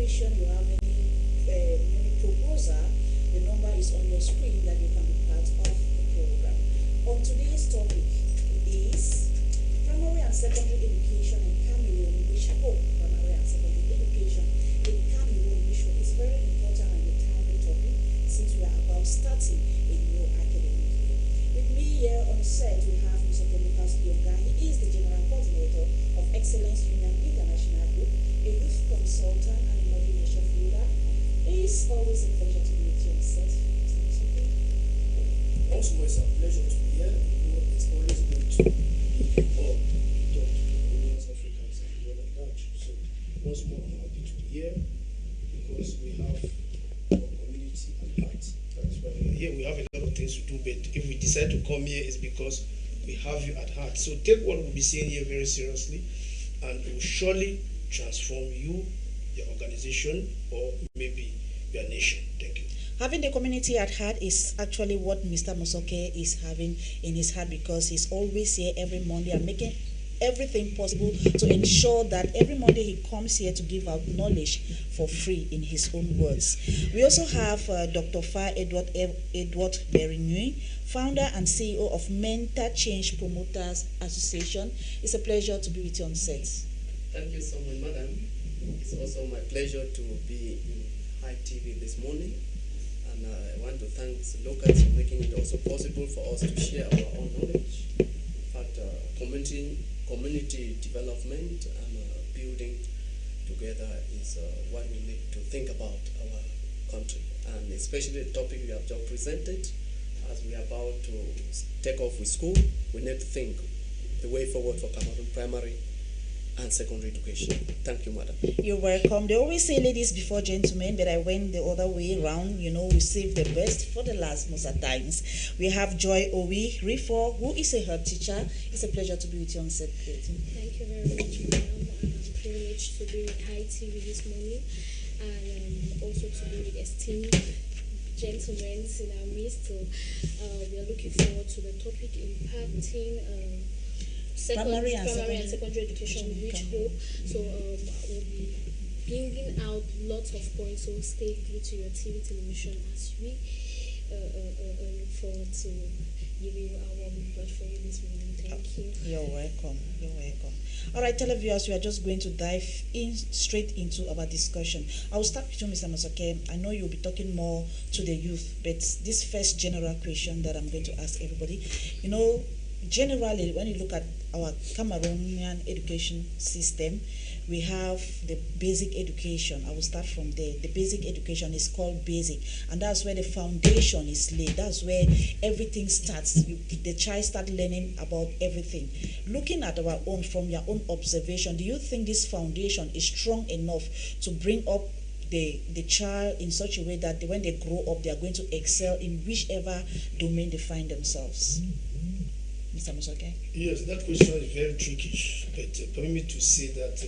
question, you have any proposal, the number is on your screen that you can be part of the program. On today's topic is primary and secondary education in Cameroon, which hope primary and secondary education in Cameroon, which is very important and a timely topic since we are about starting a new academic year. With me here on set, we have Mr. Lucas Dionga. He is the General Coordinator of Excellence Union International Group, a youth consultant and a motivation builder. It is always a pleasure to be with you on set. Once more, it's a pleasure to be here. It's always good to be involved in talk to Women's Africans and the world at large. So once more, I'm happy to be here because we have our community at heart. That's why we're here. We have a lot of things to do, but if we decide to come here, it's because we have you at heart. So take what we'll be saying here very seriously, and it will surely transform you, your organization, or maybe your nation. Thank you. Having the community at heart is actually what Mr. Mosoke is having in his heart, because he's always here every Monday and making everything possible to ensure that every Monday he comes here to give out knowledge for free in his own words. We also have Dr. Fa Edward Berinui, founder and CEO of Mentor Change Promoters Association. It's a pleasure to be with you on set. Thank you so much, madam. It's also my pleasure to be in High TV this morning. And I want to thank Lucas for making it also possible for us to share our own knowledge. In fact, community development and building together is what we need to think about our country. And especially the topic we have just presented, as we are about to take off with school, we need to think the way forward for Cameroon primary and secondary education. Thank you, madam. You're welcome. They always say ladies before gentlemen, but I went the other way around. You know, we save the best for the last most of times. We have Joy Owi Rifo, who is a head teacher. It's a pleasure to be with you on set. Thank you very much, madam. I'm privileged to be with High TV this morning, and also to be with esteemed gentlemen in our midst. So we are looking forward to the topic impacting primary and secondary education with which hope. So we'll be bringing out lots of points. So stay glued to your TV television as we look forward to giving you our report for you this morning. Thank you. You're welcome. You're welcome. All right, televiewers, we are just going to dive in straight into our discussion. I will start with you, Mr. Mosoke. I know you'll be talking more to the youth, but this first general question that I'm going to ask everybody, you know, generally, when you look at our Cameroonian education system, we have the basic education. I will start from there. The basic education is called basic, and that's where the foundation is laid. That's where everything starts. The child starts learning about everything. Looking at our own, from your own observation, do you think this foundation is strong enough to bring up the child in such a way that when they grow up, they are going to excel in whichever domain they find themselves? Mr. Mosoke? Yes, that question is very tricky, but permit me to say that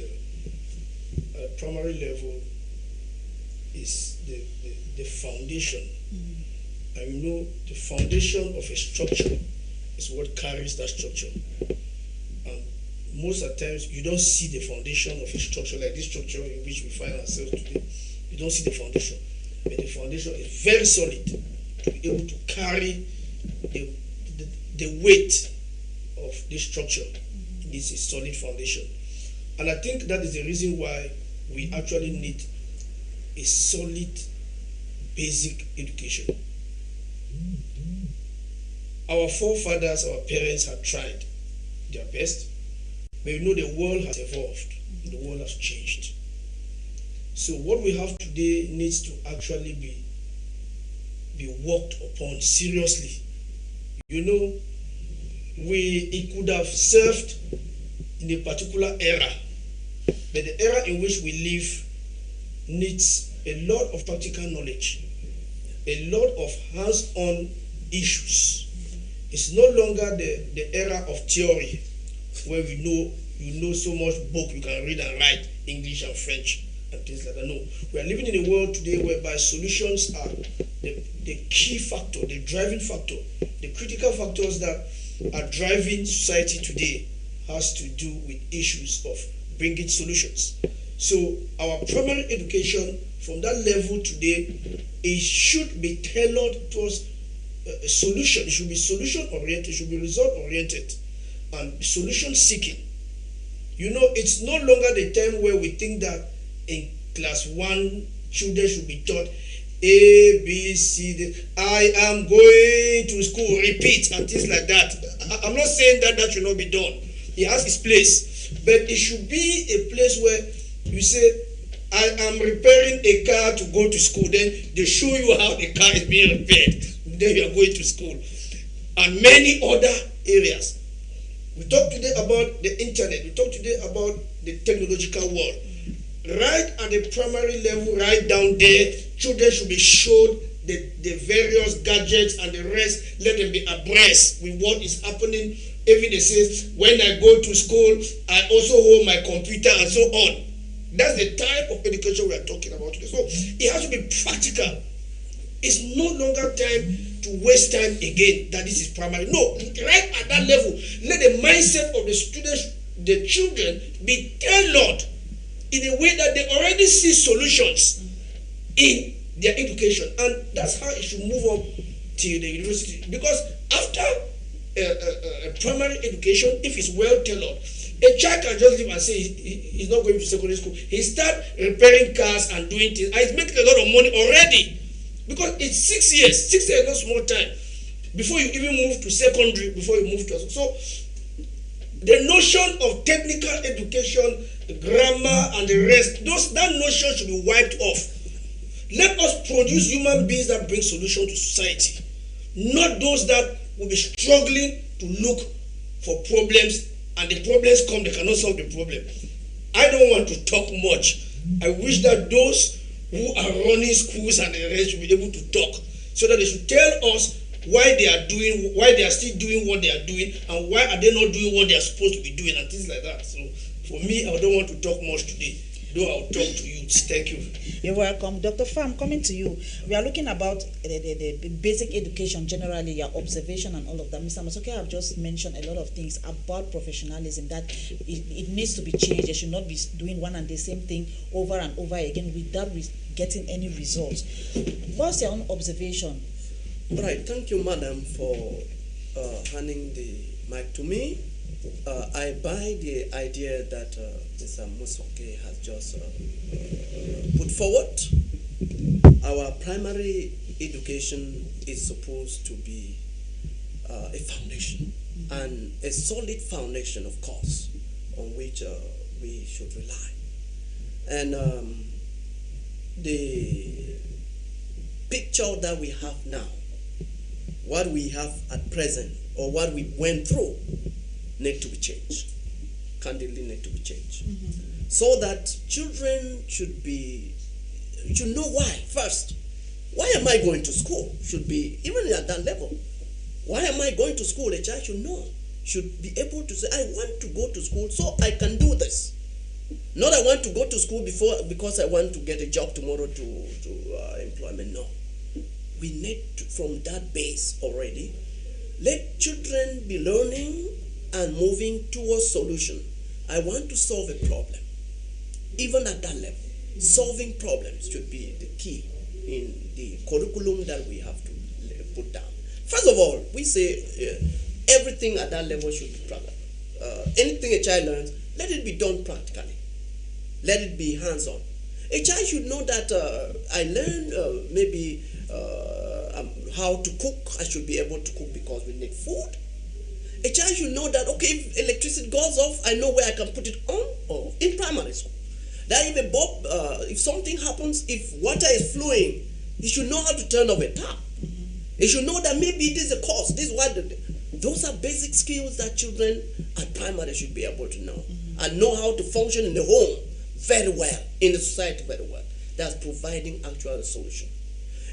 primary level is the foundation. Mm-hmm. And you know, the foundation of a structure is what carries that structure. And most of the times, you don't see the foundation of a structure like this structure in which we find ourselves today. You don't see the foundation. But the foundation is very solid to be able to carry the weight of this structure. Mm-hmm. It's a solid foundation. And I think that is the reason why we actually need a solid basic education. Mm-hmm. Our forefathers, our parents have tried their best, but you know the world has evolved, the world has changed. So what we have today needs to actually be worked upon seriously. You know, it could have served in a particular era, but the era in which we live needs a lot of practical knowledge, a lot of hands-on issues. It's no longer the era of theory where you know so much book, you can read and write English and French and things like that. No, we are living in a world today whereby solutions are the key factor, the driving factor, the critical factors that are driving society today has to do with issues of bringing solutions. So our primary education from that level today, it should be tailored towards a solution. It should be solution oriented, it should be result oriented, and solution seeking. You know, it's no longer the time where we think that in class 1, children should be taught A, B, C, D. I am going to school, repeat, and things like that. I'm not saying that that should not be done. It has its place. But it should be a place where you say, I am repairing a car to go to school. Then they show you how the car is being repaired. Then you are going to school. And many other areas. We talked today about the internet. We talked today about the technological world. Right at the primary level, right down there, children should be shown the various gadgets and the rest. Let them be abreast with what is happening. Even they say, when I go to school, I also hold my computer and so on. That's the type of education we are talking about today. So it has to be practical. It's no longer time to waste time again that this is primary. No, right at that level, let the mindset of the students, the children, be tailored in a way that they already see solutions in their education. And that's how it should move up to the university. Because after primary education, if it's well tailored, a child can just live and say he's not going to secondary school. He start repairing cars and doing things, and he's making a lot of money already. Because it's 6 years. 6 years is not small time before you even move to secondary, before you move to. So the notion of technical education, grammar, and the rest, that notion should be wiped off. Let us produce human beings that bring solutions to society, not those that will be struggling to look for problems, and the problems come, they cannot solve the problem. I don't want to talk much. I wish that those who are running schools and the rest should be able to talk, so that they should tell us why they are still doing what they are doing, and why are they not doing what they are supposed to be doing, and things like that. So for me, I don't want to talk much today, though I'll talk to you. Thank you. You're welcome. Dr. Pham, coming to you. We are looking about the basic education generally, your observation and all of that. Mr. Masoke have just mentioned a lot of things about professionalism, that it needs to be changed. They should not be doing one and the same thing over and over again without getting any results. What's your own observation? Right. Thank you, madam, for handing the mic to me. I buy the idea that Mr. Masoke has just put forward. Our primary education is supposed to be a foundation, and a solid foundation, of course, on which we should rely. And the picture that we have now, what we have at present, or what we went through, need to be changed. Candidly need to be changed. So that children should know why first. Why am I going to school? Should be, even at that level. Why am I going to school? A child should know. Should be able to say, I want to go to school so I can do this. Not I want to go to school because I want to get a job tomorrow to employment. No. We need to, from that base already, let children be learning and moving towards solution. I want to solve a problem. Even at that level, solving problems should be the key in the curriculum that we have to put down. First of all, we say everything at that level should be practical. Anything a child learns, let it be done practically. Let it be hands-on. A child should know that I learned maybe how to cook. I should be able to cook because we need food. A child should know that, okay, if electricity goes off, I know where I can put it on or in primary school. That if a bulb, if something happens, if water is flowing, he should know how to turn off a tap. He should know that maybe this is a cause. This is why those are basic skills that children at primary should be able to know. And know how to function in the home very well, in the society very well. That's providing actual solution.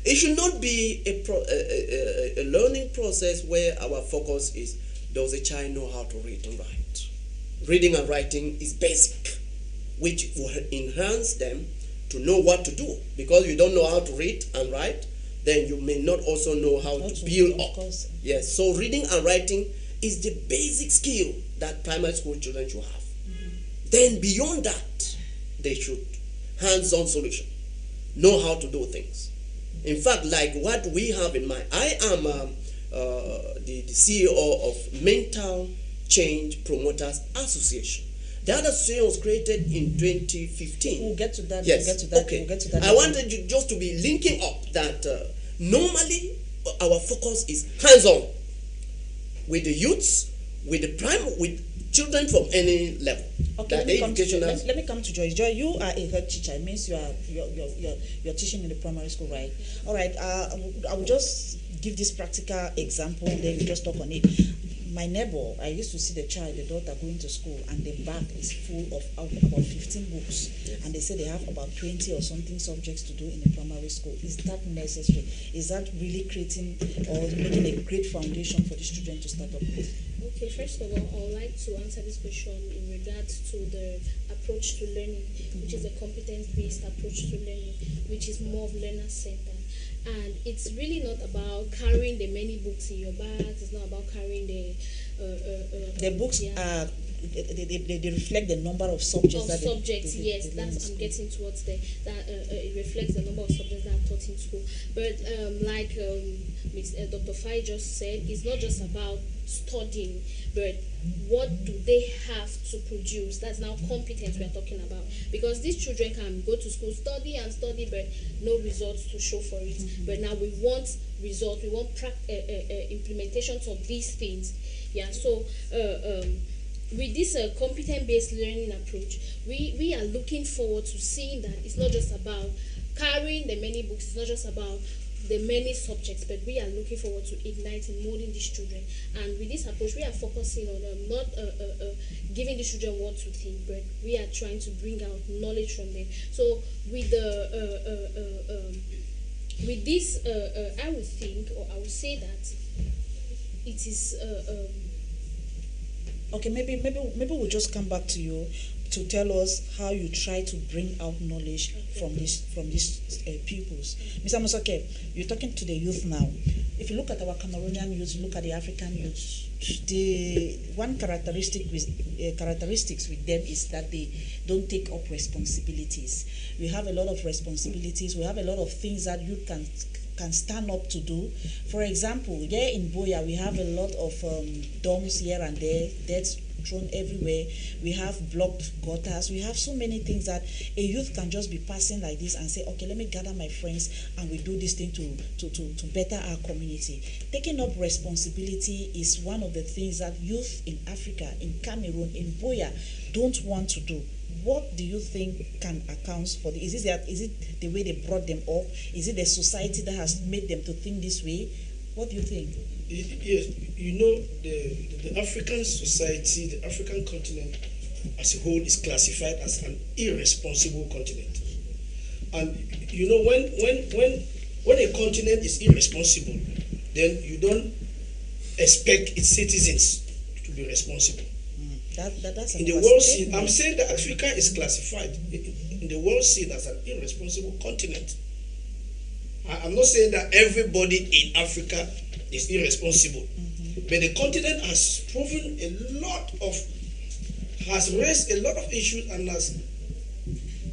It should not be a learning process where our focus is, does a child know how to read and write? Reading and writing is basic, which will enhance them to know what to do. Because you don't know how to read and write, then you may not also know how to build up. Yes, so reading and writing is the basic skill that primary school children should have. Then beyond that, they should hands-on solution, know how to do things. In fact, like what we have in mind, I am the CEO of Mental Change Promoters Association. That association was created in 2015. We'll get to that. Yes. We'll get to that. Okay. We'll get to that. I wanted you just to be linking up that normally our focus is hands-on with the youths, with children from any level. Okay, That let me, come to, educational- let me come to Joy. Joy, you are a head teacher. It means you're teaching in the primary school, right? All right. I will just give this practical example. Then you just talk on it. My neighbor, I used to see the daughter going to school, and the bag is full of about 15 books, and they say they have about 20 or something subjects to do in the primary school. Is that necessary? Is that really creating or making a great foundation for the student to start up with? Okay, first of all, I would like to answer this question in regards to the approach to learning, which is a competence-based approach to learning, which is more of learner-centered. And it's really not about carrying the many books in your bags. It's not about carrying The books are they reflect the number of subjects that subjects. they Yes, learn in that's I'm school. getting towards the that it reflects the number of subjects that are taught in school. But like Dr. Fai just said, it's not just about studying, but what do they have to produce? That's now competence we are talking about. Because these children can go to school, study and study, but no results to show for it. But now we want results, we want implementations of these things. Yeah, so with this competent-based learning approach, we are looking forward to seeing that it's not just about carrying the many books, it's not just about the many subjects, but we are looking forward to igniting, molding these children. And with this approach, we are focusing on not giving the children what to think, but we are trying to bring out knowledge from them. So with with this, I would think, or I would say that it is. Okay, maybe we'll just come back to you to tell us how you try to bring out knowledge from these pupils. Mr. Musoke, you're talking to the youth now. If you look at our Cameroonian youth, look at the African youth, the one characteristics with them is that they don't take up responsibilities. We have a lot of responsibilities. We have a lot of things that youth can stand up to do. For example, here in Buea, we have a lot of dumps here and there, deaths thrown everywhere. We have blocked gutters. We have so many things that a youth can just be passing like this and say, okay, let me gather my friends and we do this thing to better our community. Taking up responsibility is one of the things that youth in Africa, in Cameroon, in Buea don't want to do. What do you think can account for this? Is it the way they brought them up? Is it the society that has made them to think this way? What do you think? Yes, you know, the African society, the African continent as a whole is classified as an irresponsible continent. And you know, when a continent is irresponsible, then you don't expect its citizens to be responsible. That's in the world scene, I'm saying that Africa is classified in the world scene as an irresponsible continent. I'm not saying that everybody in Africa is irresponsible, but the continent has raised a lot of issues and has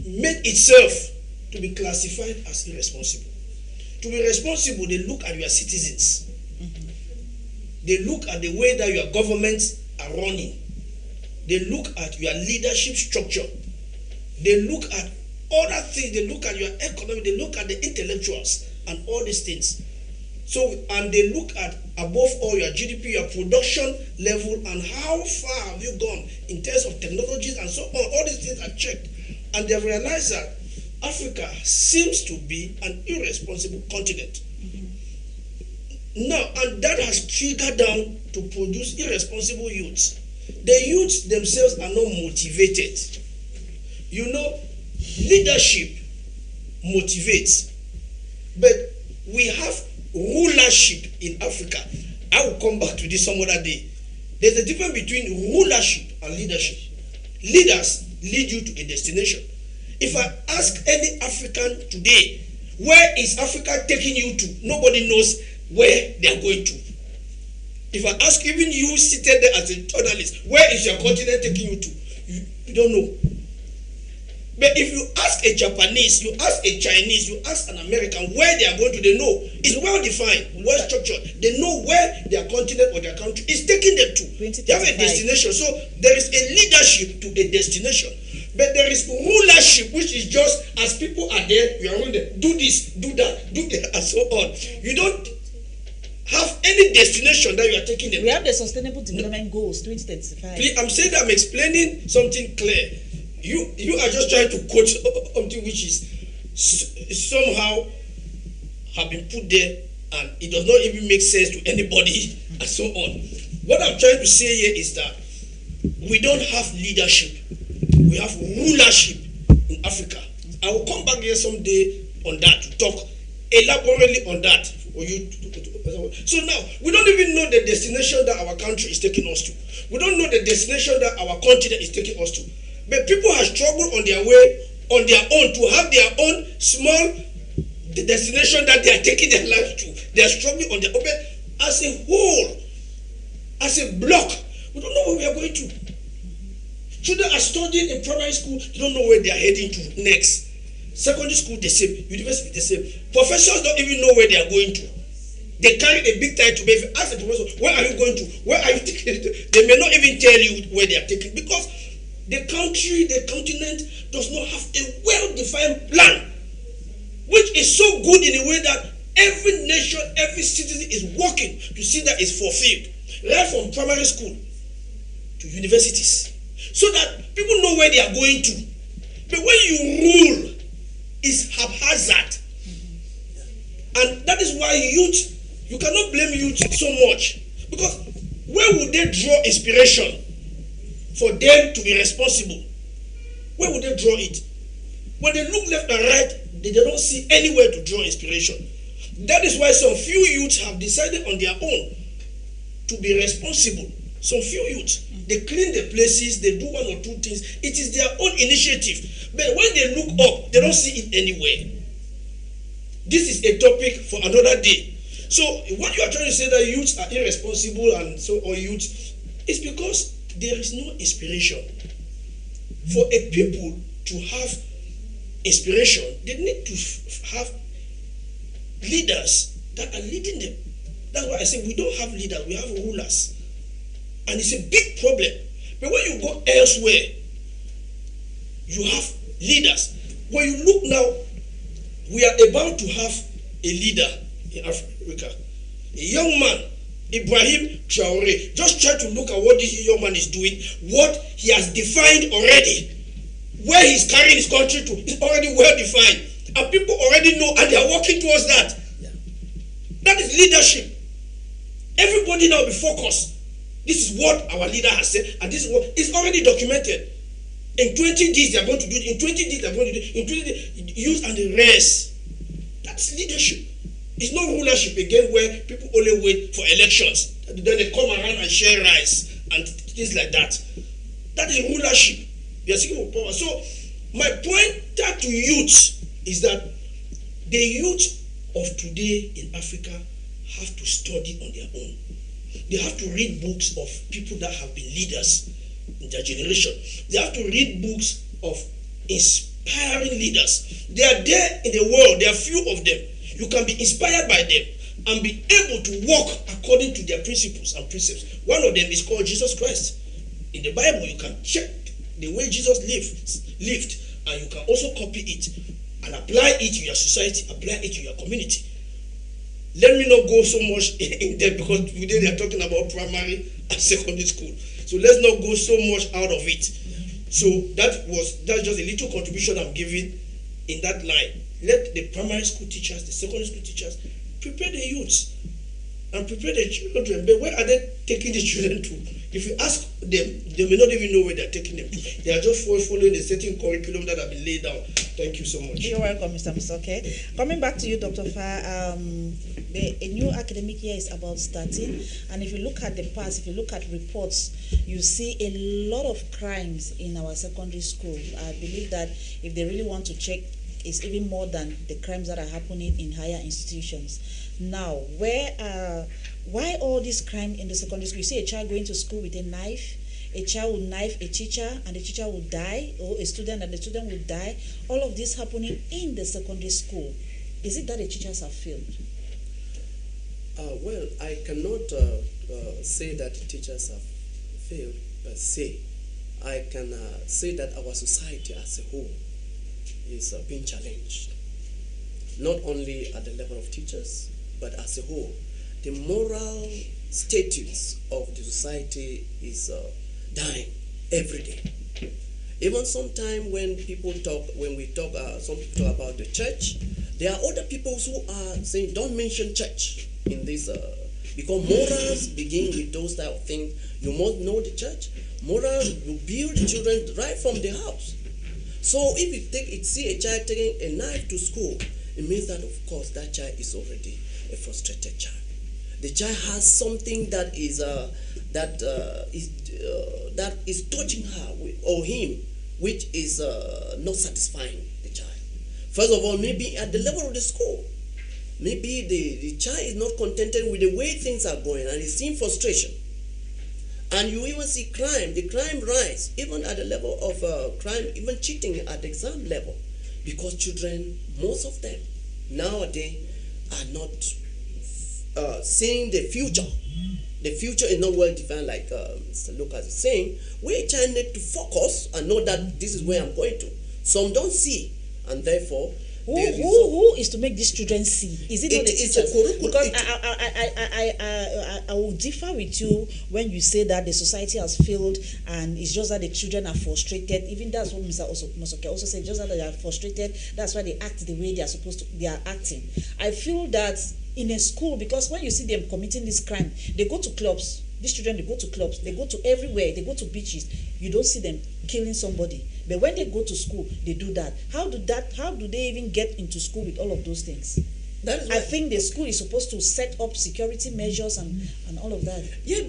made itself to be classified as irresponsible. To be responsible, they look at your citizens. They look at the way that your governments are running. They look at your leadership structure. They look at other things. They look at your economy. They look at the intellectuals and all these things. So, and they look at above all your GDP, your production level, and how far have you gone in terms of technologies and so on. All these things are checked. And they realize that Africa seems to be an irresponsible continent. Now, and that has triggered down to produce irresponsible youths. The youths themselves are not motivated. You know, leadership motivates, but we have rulership in Africa. I will come back to this some other day. There's a difference between rulership and leadership. Leaders lead you to a destination. If I ask any African today, where is Africa taking you to? Nobody knows where they are going to. If I ask even you seated there as a journalist, where is your continent taking you to? You don't know. But if you ask a Japanese, you ask a Chinese, you ask an American where they are going to, they know. It's well defined, well structured. They know where their continent or their country is taking them to. They have a destination. So there is a leadership to a destination. But there is rulership, which is just as people are there, you are on there, do this, do that, do that, and so on. You don't have any destination that you are taking them. We have the Sustainable Development Goals 2035. Please, I'm saying that I'm explaining something clear. You are just trying to quote something which is somehow have been put there and it does not even make sense to anybody and so on. What I'm trying to say here is that we don't have leadership. We have rulership in Africa. I will come back here someday on that to talk elaborately on that for you. So now, we don't even know the destination that our country is taking us to. We don't know the destination that our continent is taking us to. But people have struggled on their way, on their own, to have their own small destination that they are taking their lives to. They are struggling on their own. But as a whole, as a block, we don't know where we are going to. Children are studying in primary school, they don't know where they are heading to next. Secondary school, the same. University, the same. Professors don't even know where they are going to. They carry a big title, but if you ask the professor, where are you going to? Where are you taking it? They may not even tell you where they are taking, because the country, the continent does not have a well-defined plan, which is so good in a way that every nation, every citizen is working to see that it's fulfilled, right from primary school to universities, so that people know where they are going to. But when you rule, it's haphazard. And that is why youth, you cannot blame youth so much, because where would they draw inspiration for them to be responsible? Where would they draw it? When they look left and right, they don't see anywhere to draw inspiration. That is why some few youths have decided on their own to be responsible. Some few youths, they clean the places, they do one or two things. It is their own initiative. But when they look up, they don't see it anywhere. This is a topic for another day. So what you are trying to say that youths are irresponsible and so on, youths, is because there is no inspiration. For a people to have inspiration, they need to have leaders that are leading them. That's why I say we don't have leaders, we have rulers. And it's a big problem. But when you go elsewhere, you have leaders. When you look now, we are about to have a leader in Africa. A young man, Ibrahim Traore. Just try to look at what this young man is doing, what he has defined already. Where he's carrying his country to is already well defined. And people already know and they are working towards that. Yeah. That is leadership. Everybody now be focused. This is what our leader has said, and this is what is already documented. In 20 days they are going to do it, in 20 days they are going to do it, in 20 days, use and the rest. That's leadership. It's not rulership again where people only wait for elections. Then they come around and share rice and things like that. That is rulership. They are seeking for power. So my point to youth is that the youth of today in Africa have to study on their own. They have to read books of people that have been leaders in their generation. They have to read books of inspiring leaders. They are there in the world. There are few of them. You can be inspired by them and be able to walk according to their principles and precepts. One of them is called Jesus Christ. In the Bible, you can check the way Jesus lived, and you can also copy it and apply it to your society, apply it to your community. Let me not go so much in depth, because today they are talking about primary and secondary school. So let's not go so much out of it. So that's just a little contribution I'm giving in that line. Let the primary school teachers, the secondary school teachers, prepare the youths and prepare the children. But where are they taking the children to? If you ask them, they may not even know where they're taking them to. They are just following a certain curriculum that have been laid down. Thank you so much. You're welcome, Mr. Musoke. Coming back to you, Dr. Fa, a new academic year is about starting. And if you look at the past, if you look at reports, you see a lot of crimes in our secondary school. I believe that if they really want to check, it's even more than the crimes that are happening in higher institutions. Now, why all this crime in the secondary school? You see a child going to school with a knife, a child will knife a teacher and the teacher will die, or a student and the student will die. All of this happening in the secondary school. Is it that the teachers have failed? Well, I cannot say that teachers have failed per se. I can say that our society as a whole is being challenged, not only at the level of teachers, but as a whole. The moral status of the society is dying every day. Even sometimes when we talk, some people talk about the church, there are other people who are saying, don't mention church in this, because morals begin with those type of things. You must know the church. Morals will build children right from the house. So if you see a child taking a knife to school, it means that, of course, that child is already a frustrated child. The child has something that is touching her or him, which is not satisfying the child. First of all, maybe at the level of the school, maybe the child is not contented with the way things are going and is seeing frustration. And you even see crime. The crime rise even at the level of crime, even cheating at the exam level, because children, most of them nowadays, are not seeing the future. The future is not well defined, like Mr. Lucas is saying. We child need to focus and know that this is where I'm going to. Some don't see, and therefore who is to make these children see? Is it not the teachers? Because I will differ with you when you say that the society has failed and it's just that the children are frustrated. Even that's what Mr. Mosoke also said, just that they are frustrated. That's why they act the way they are acting. I feel that in a school, because when you see them committing this crime, they go to clubs. These children, they go to clubs, they go to everywhere, they go to beaches. You don't see them killing somebody. But when they go to school, they do that. How do they even get into school with all of those things? I think the school is supposed to set up security measures and all of that. Yeah,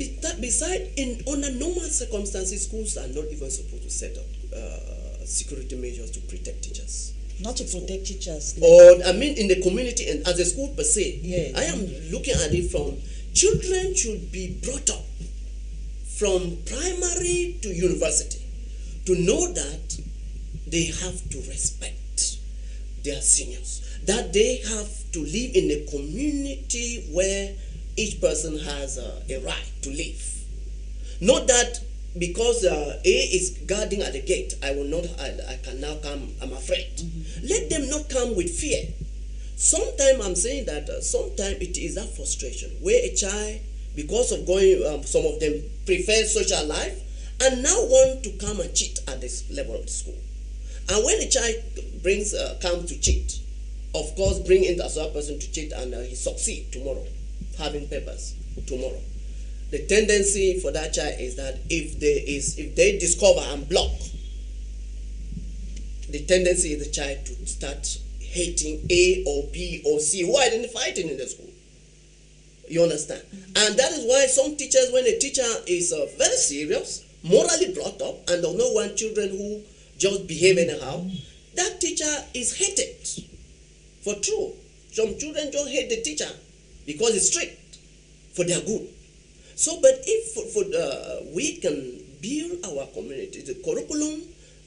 under normal circumstances, schools are not even supposed to set up security measures to protect teachers. Not to protect teachers. Or, I mean, in the community and as a school per se. Yeah. I am looking at it from children should be brought up from primary to university to know that they have to respect their seniors, that they have to live in a community where each person has a right to live. Not that because A is guarding at the gate, I can now come, I'm afraid. Mm-hmm. Let them not come with fear. Sometimes I'm saying that sometimes it is that frustration where a child, because of going, some of them prefer social life and now want to come and cheat at this level of the school. And when a child comes to cheat, of course, bring in as a person to cheat and he succeed tomorrow, having papers tomorrow. The tendency for that child is that if they discover and block, the tendency is the child to start hating A or B or C who are identified in the school. You understand? And that is why some teachers, when a teacher is very serious, morally brought up, and does not want children who just behave anyhow, that teacher is hated. For true. Some children don't hate the teacher because it's strict for their good. So, but if we can build our community, the curriculum,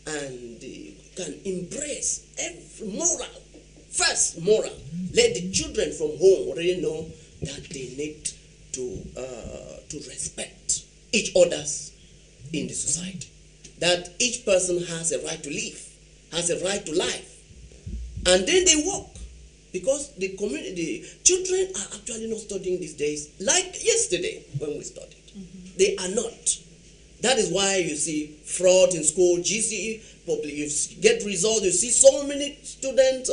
and can embrace every moral, first moral, let the children from home already know that they need to respect each other's in the society, that each person has a right to live, has a right to life, and then they work. Because the children are actually not studying these days like yesterday when we studied. Mm-hmm. They are not. That is why you see fraud in school, GCE, probably you get results, you see so many students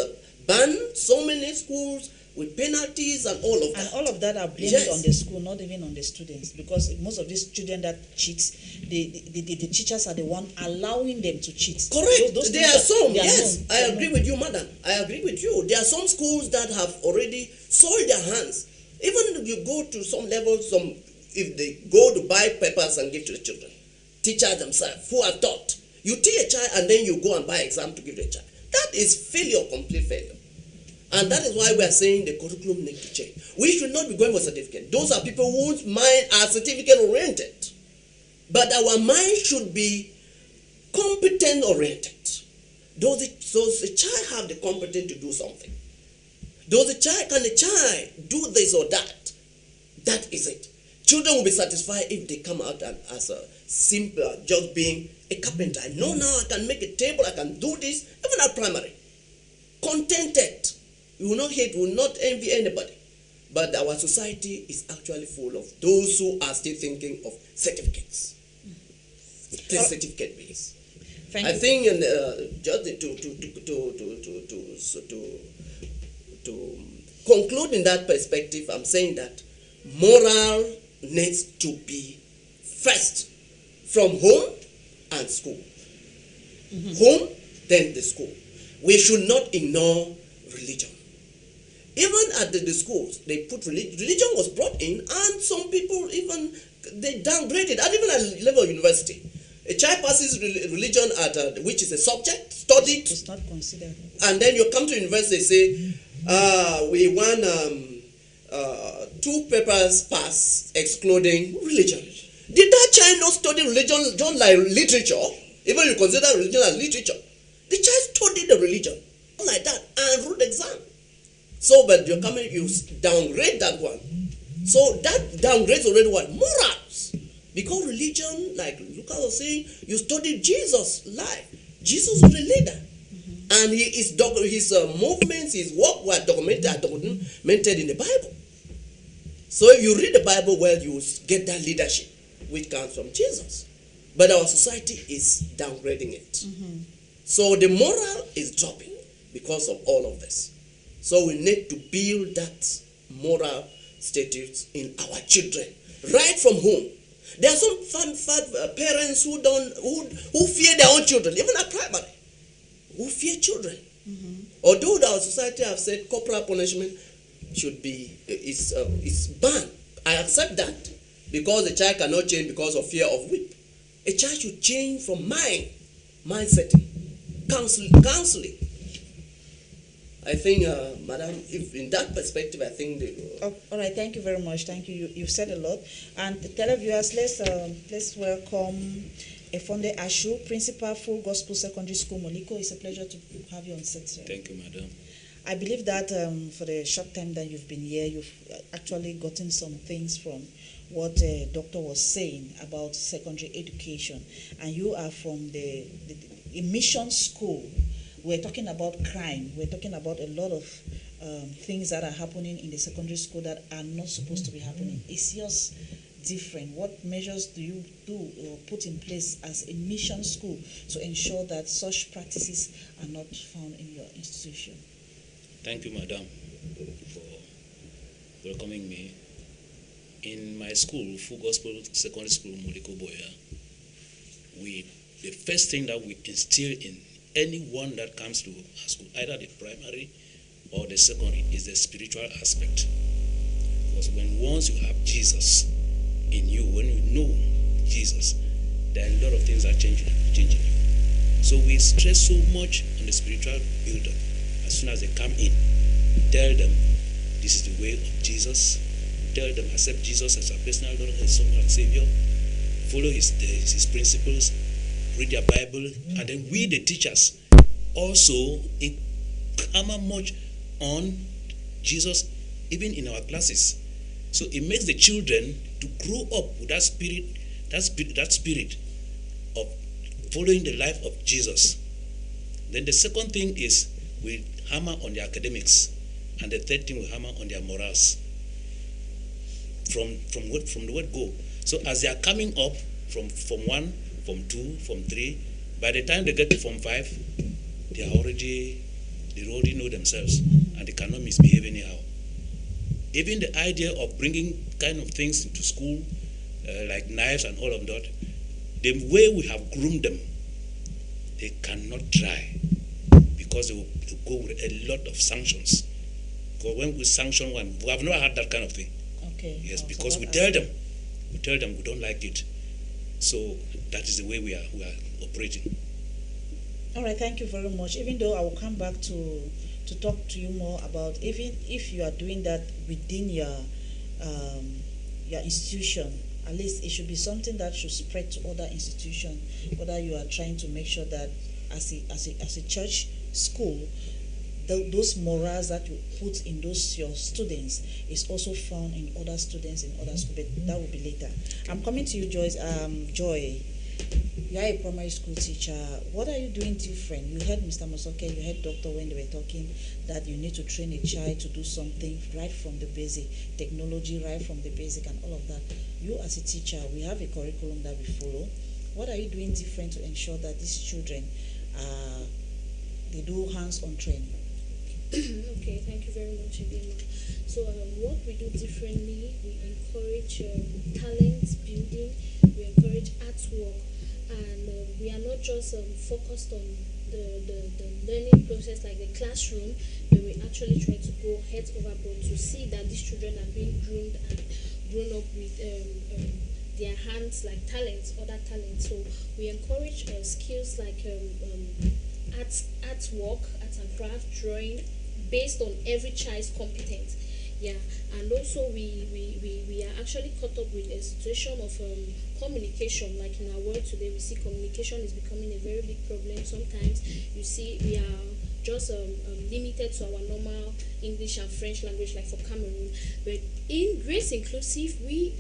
banned, so many schools with penalties and all of that. And all of that are blamed on the school, not even on the students, because most of these children that cheat, the teachers are the one allowing them to cheat. Correct. There are some, yes. I agree with you, madam. I agree with you. There are some schools that have already soiled their hands. Even if you go to some level, if they go to buy papers and give to the children, teachers themselves who are taught, you teach a child and then you go and buy exam to give to a child. That is failure, complete failure. And that is why we are saying the curriculum needs to change. We should not be going for certificate. Those are people whose mind are certificate oriented. But our mind should be competent oriented. Does the child have the competence to do something? Can the child do this or that? That is it. Children will be satisfied if they come out as a simple, just being a carpenter. I know now I can make a table, I can do this, even at primary. Contented. We will not hate, we will not envy anybody. But our society is actually full of those who are still thinking of certificates. Certificate based. I think just to conclude in that perspective, I'm saying that moral needs to be first from home and school. Home, then the school. We should not ignore religion. Even at the schools, they put religion. Religion was brought in, and some people even they downgraded. And even at level of university, a child passes religion at which is a subject studied. It's not considered. And then you come to university, say, we want 2 papers passed excluding religion. Did that child not study religion just like literature? Even you consider religion as literature. The child studied the religion like that and wrote the exam. So, but you're coming, you downgrade that one. So that downgrades already what? Morals. Because religion, like Lucas was saying, you studied Jesus' life. Jesus was a leader. And his movements, his work were documented in the Bible. So if you read the Bible well, you get that leadership, which comes from Jesus. But our society is downgrading it. So the moral is dropping because of all of this. So we need to build that moral status in our children, right from home. There are some parents who fear their own children, even at primary, who fear children. Although our society have said corporal punishment should be is banned, I accept that because the child cannot change because of fear of whip. A child should change from mindset, counseling. I think, Madam, if in that perspective, I think all right, thank you very much. Thank you. You've said a lot. And televiewers, let's welcome Efonde Ashu, Principal, Full Gospel Secondary School, Moliko. It's a pleasure to have you on set, sir. Thank you, Madam. I believe that for the short time that you've been here, you've actually gotten some things from what the doctor was saying about secondary education. And you are from the mission school. We're talking about crime. We're talking about a lot of things that are happening in the secondary school that are not supposed to be happening. Is yours different? What measures do you do or put in place as a mission school to ensure that such practices are not found in your institution? Thank you, Madam, for welcoming me. In my school, Full Gospel Secondary School, Moliko Boya, the first thing that we instill in anyone that comes to our school, either the primary or the secondary, is the spiritual aspect. Because once you have Jesus in you, when you know Jesus, there are a lot of things that changing you. So we stress so much on the spiritual build-up. As soon as they come in, tell them this is the way of Jesus. Tell them accept Jesus as a personal Lord and Savior. Follow his principles. Read their Bible, and then we, the teachers, also hammer much on Jesus, even in our classes. So it makes the children to grow up with that spirit of following the life of Jesus. Then the second thing is we hammer on their academics, and the third thing we hammer on their morals. From the word go. So as they are coming up from Form 1, Form 2, Form 3, by the time they get to Form 5, they already know themselves, and they cannot misbehave anyhow. Even the idea of bringing kind of things into school, like knives and all of that, the way we have groomed them, they cannot try, because they will go with a lot of sanctions. Because when we sanction one, we have never had that kind of thing. Okay. Yes, So because we tell them we don't like it. So that is the way we are operating. All right, thank you very much. Even though I will come back to talk to you more about even if you are doing that within your institution, at least it should be something that should spread to other institutions, whether you are trying to make sure that as a church school, those morals that you put in those your students is also found in other students in other schools, but that will be later. I'm coming to you, Joyce. Joy, you are a primary school teacher. What are you doing different? You heard Mr. Mosoke, you heard Doctor when they were talking that you need to train a child to do something right from the basic, technology right from the basic and all of that. You as a teacher, we have a curriculum that we follow. What are you doing different to ensure that these children, they do hands-on training? Okay, thank you very much again, ma'am. So what we do differently, we encourage talent building, we encourage artwork, and we are not just focused on the learning process like the classroom, but we actually try to go heads overboard to see that these children are being groomed and grown up with their hands like talents, other talents. So we encourage skills like artwork, arts and craft, drawing, based on every child's competence. Yeah, and also we are actually caught up with a situation of communication. Like in our world today, we see communication is becoming a very big problem. Sometimes you see we are just limited to our normal English and French language, like for Cameroon. But in Grace Inclusive, we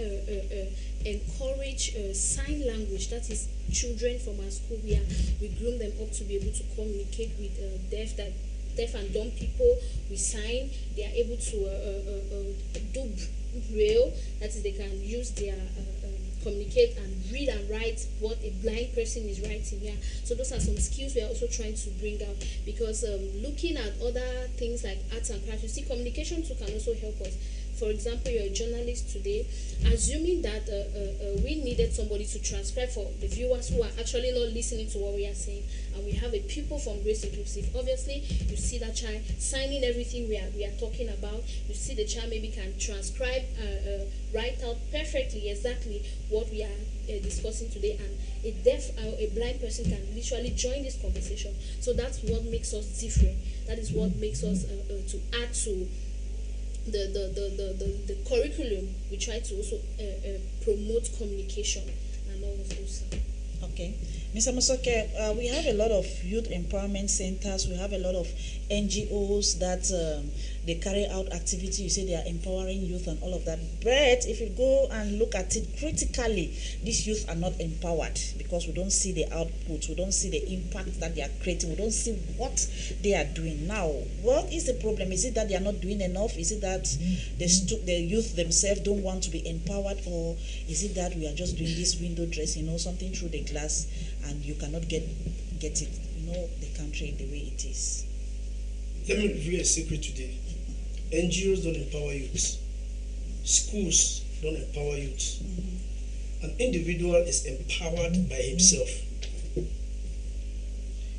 encourage sign language. That is, children from our school, we groom them up to be able to communicate with deaf and dumb people. We sign. They are able to do braille. That is, they can use their communicate and read and write what a blind person is writing. Yeah. So those are some skills we are also trying to bring out, because looking at other things like arts and crafts, you see, communication too can also help us. For example, you're a journalist today, assuming that we needed somebody to transcribe for the viewers who are actually not listening to what we are saying, and we have a pupil from Grace Inclusive. Obviously, you see that child signing everything we are talking about. You see the child maybe can transcribe, write out perfectly exactly what we are discussing today, and a deaf or a blind person can literally join this conversation. So that's what makes us different. That is what makes us to add to the curriculum. We try to also promote communication and all of those. Okay. Mr. Mosoke, we have a lot of youth empowerment centers. We have a lot of NGOs that they carry out activity. You say they are empowering youth and all of that. But if you go and look at it critically, these youth are not empowered because we don't see the output. We don't see the impact that they are creating. We don't see what they are doing. Now, what is the problem? Is it that they are not doing enough? Is it that the youth themselves don't want to be empowered? Or is it that we are just doing this window dressing, something through the glass, and you cannot get it, the country the way it is? Let me reveal a secret today. NGOs don't empower youth. Schools don't empower youth. Mm-hmm. An individual is empowered by himself.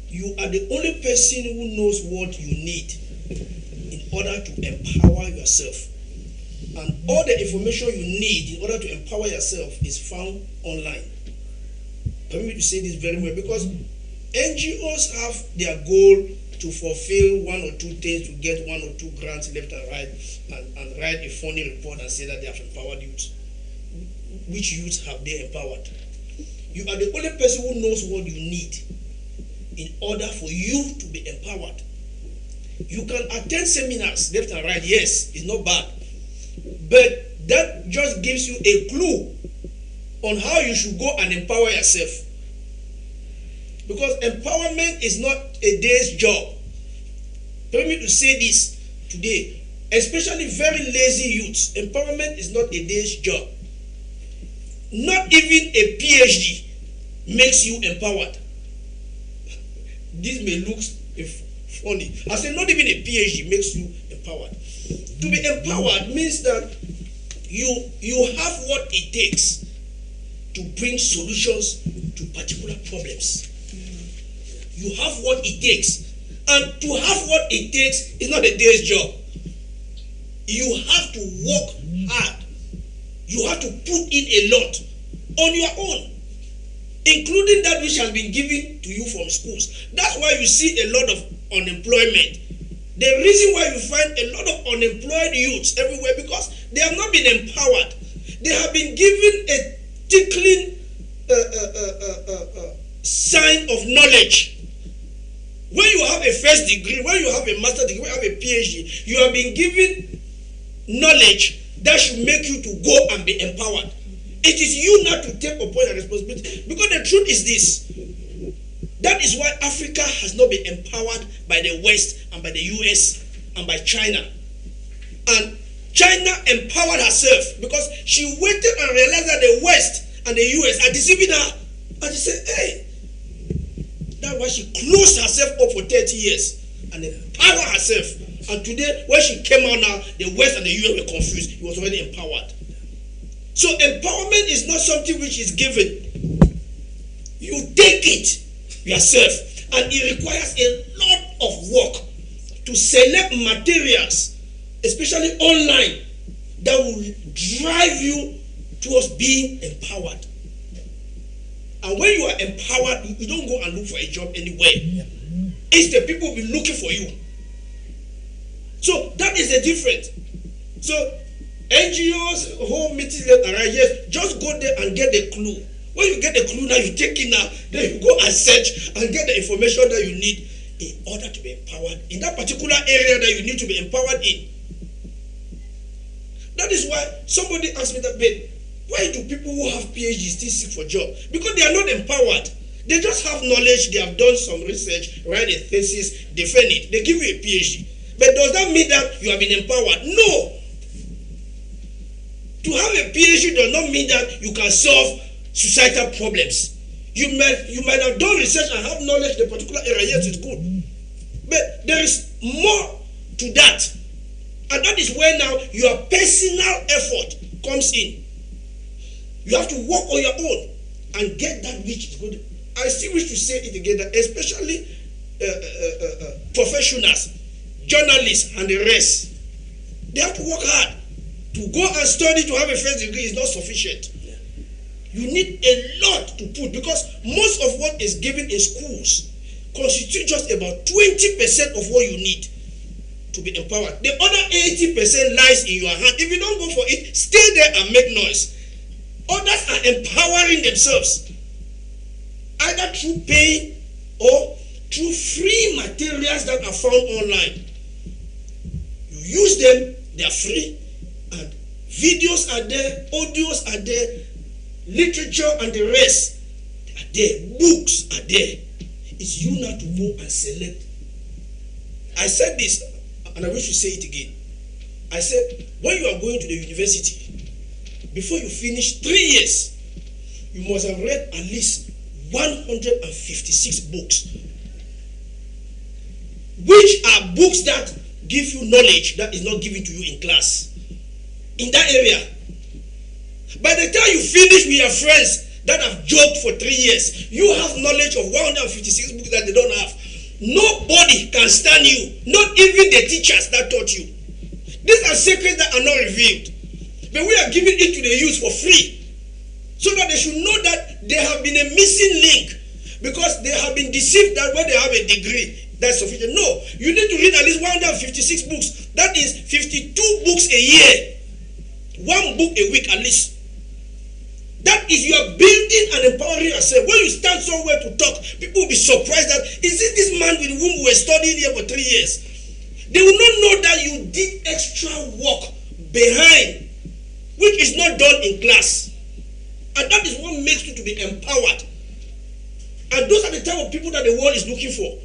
You are the only person who knows what you need in order to empower yourself. And all the information you need in order to empower yourself is found online. Permit me to say this very well, because NGOs have their goal to fulfill one or two things, to get one or two grants left and right, and write a funny report and say that they have empowered youth. Which youth have they empowered? You are the only person who knows what you need in order for you to be empowered. You can attend seminars left and right, yes, it's not bad. But that just gives you a clue on how you should go and empower yourself. Because empowerment is not a day's job. Permit me to say this today, especially very lazy youths. Empowerment is not a day's job. Not even a PhD makes you empowered. This may look funny. I said not even a PhD makes you empowered. To be empowered means that you have what it takes to bring solutions to particular problems. You have what it takes. And to have what it takes is not a day's job. You have to work hard. You have to put in a lot on your own, including that which has been given to you from schools. That's why you see a lot of unemployment. The reason why you find a lot of unemployed youths everywhere, because they have not been empowered. They have been given a tickling sign of knowledge. When you have a first degree, when you have a master's degree, when you have a PhD, you have been given knowledge that should make you to go and be empowered. It is you now to take upon your responsibility. Because the truth is this. That is why Africa has not been empowered by the West and by the US and by China. And China empowered herself because she waited and realized that the West and the US are deceiving her. And she said, hey, that's why she closed herself up for 30 years and empowered herself. And today, when she came out now, the West and the US were confused. He was already empowered. So empowerment is not something which is given. You take it yourself. And it requires a lot of work to select materials, especially online, that will drive you towards being empowered. And when you are empowered, you don't go and look for a job anywhere. It's the people who will be looking for you. So that is the difference. So NGOs, home meetings, yes, just go there and get the clue. When you get the clue now, you take it now, then you go and search and get the information that you need in order to be empowered in that particular area that you need to be empowered in. That is why somebody asked me that, babe, why do people who have PhDs still seek for job? Because they are not empowered. They just have knowledge, they have done some research, write a thesis, defend it. They give you a PhD. But does that mean that you have been empowered? No. To have a PhD does not mean that you can solve societal problems. You might have done research and have knowledge in a particular area. Yes, it's good. But there is more to that. And that is where now your personal effort comes in. You have to work on your own and get that which is good. I still wish to say it again, that especially professionals, journalists, and the rest, they have to work hard. To go and study to have a first degree is not sufficient. You need a lot to put, because most of what is given in schools constitute just about 20% of what you need to be empowered. The other 80% lies in your hand. If you don't go for it, stay there and make noise. Others are empowering themselves, either through paying or through free materials that are found online. You use them, they are free, and videos are there, audios are there, literature and the rest are there, books are there. It's you now to go and select. I said this, and I wish to say it again. I said, when you are going to the university, before you finish 3 years, you must have read at least 156 books, which are books that give you knowledge that is not given to you in class. In that area, by the time you finish with your friends that have joked for 3 years, you have knowledge of 156 books that they don't have. Nobody can stand you, not even the teachers that taught you. These are secrets that are not revealed. But we are giving it to the youth for free, so that they should know that they have been a missing link, because they have been deceived that when they have a degree, that's sufficient. No, you need to read at least 156 books. That is 52 books a year. 1 book a week at least. That is, you are building and empowering yourself. When you stand somewhere to talk, people will be surprised that, is it this man with whom we were studying here for 3 years? They will not know that you did extra work behind, which is not done in class. And that is what makes you to be empowered. And those are the type of people that the world is looking for,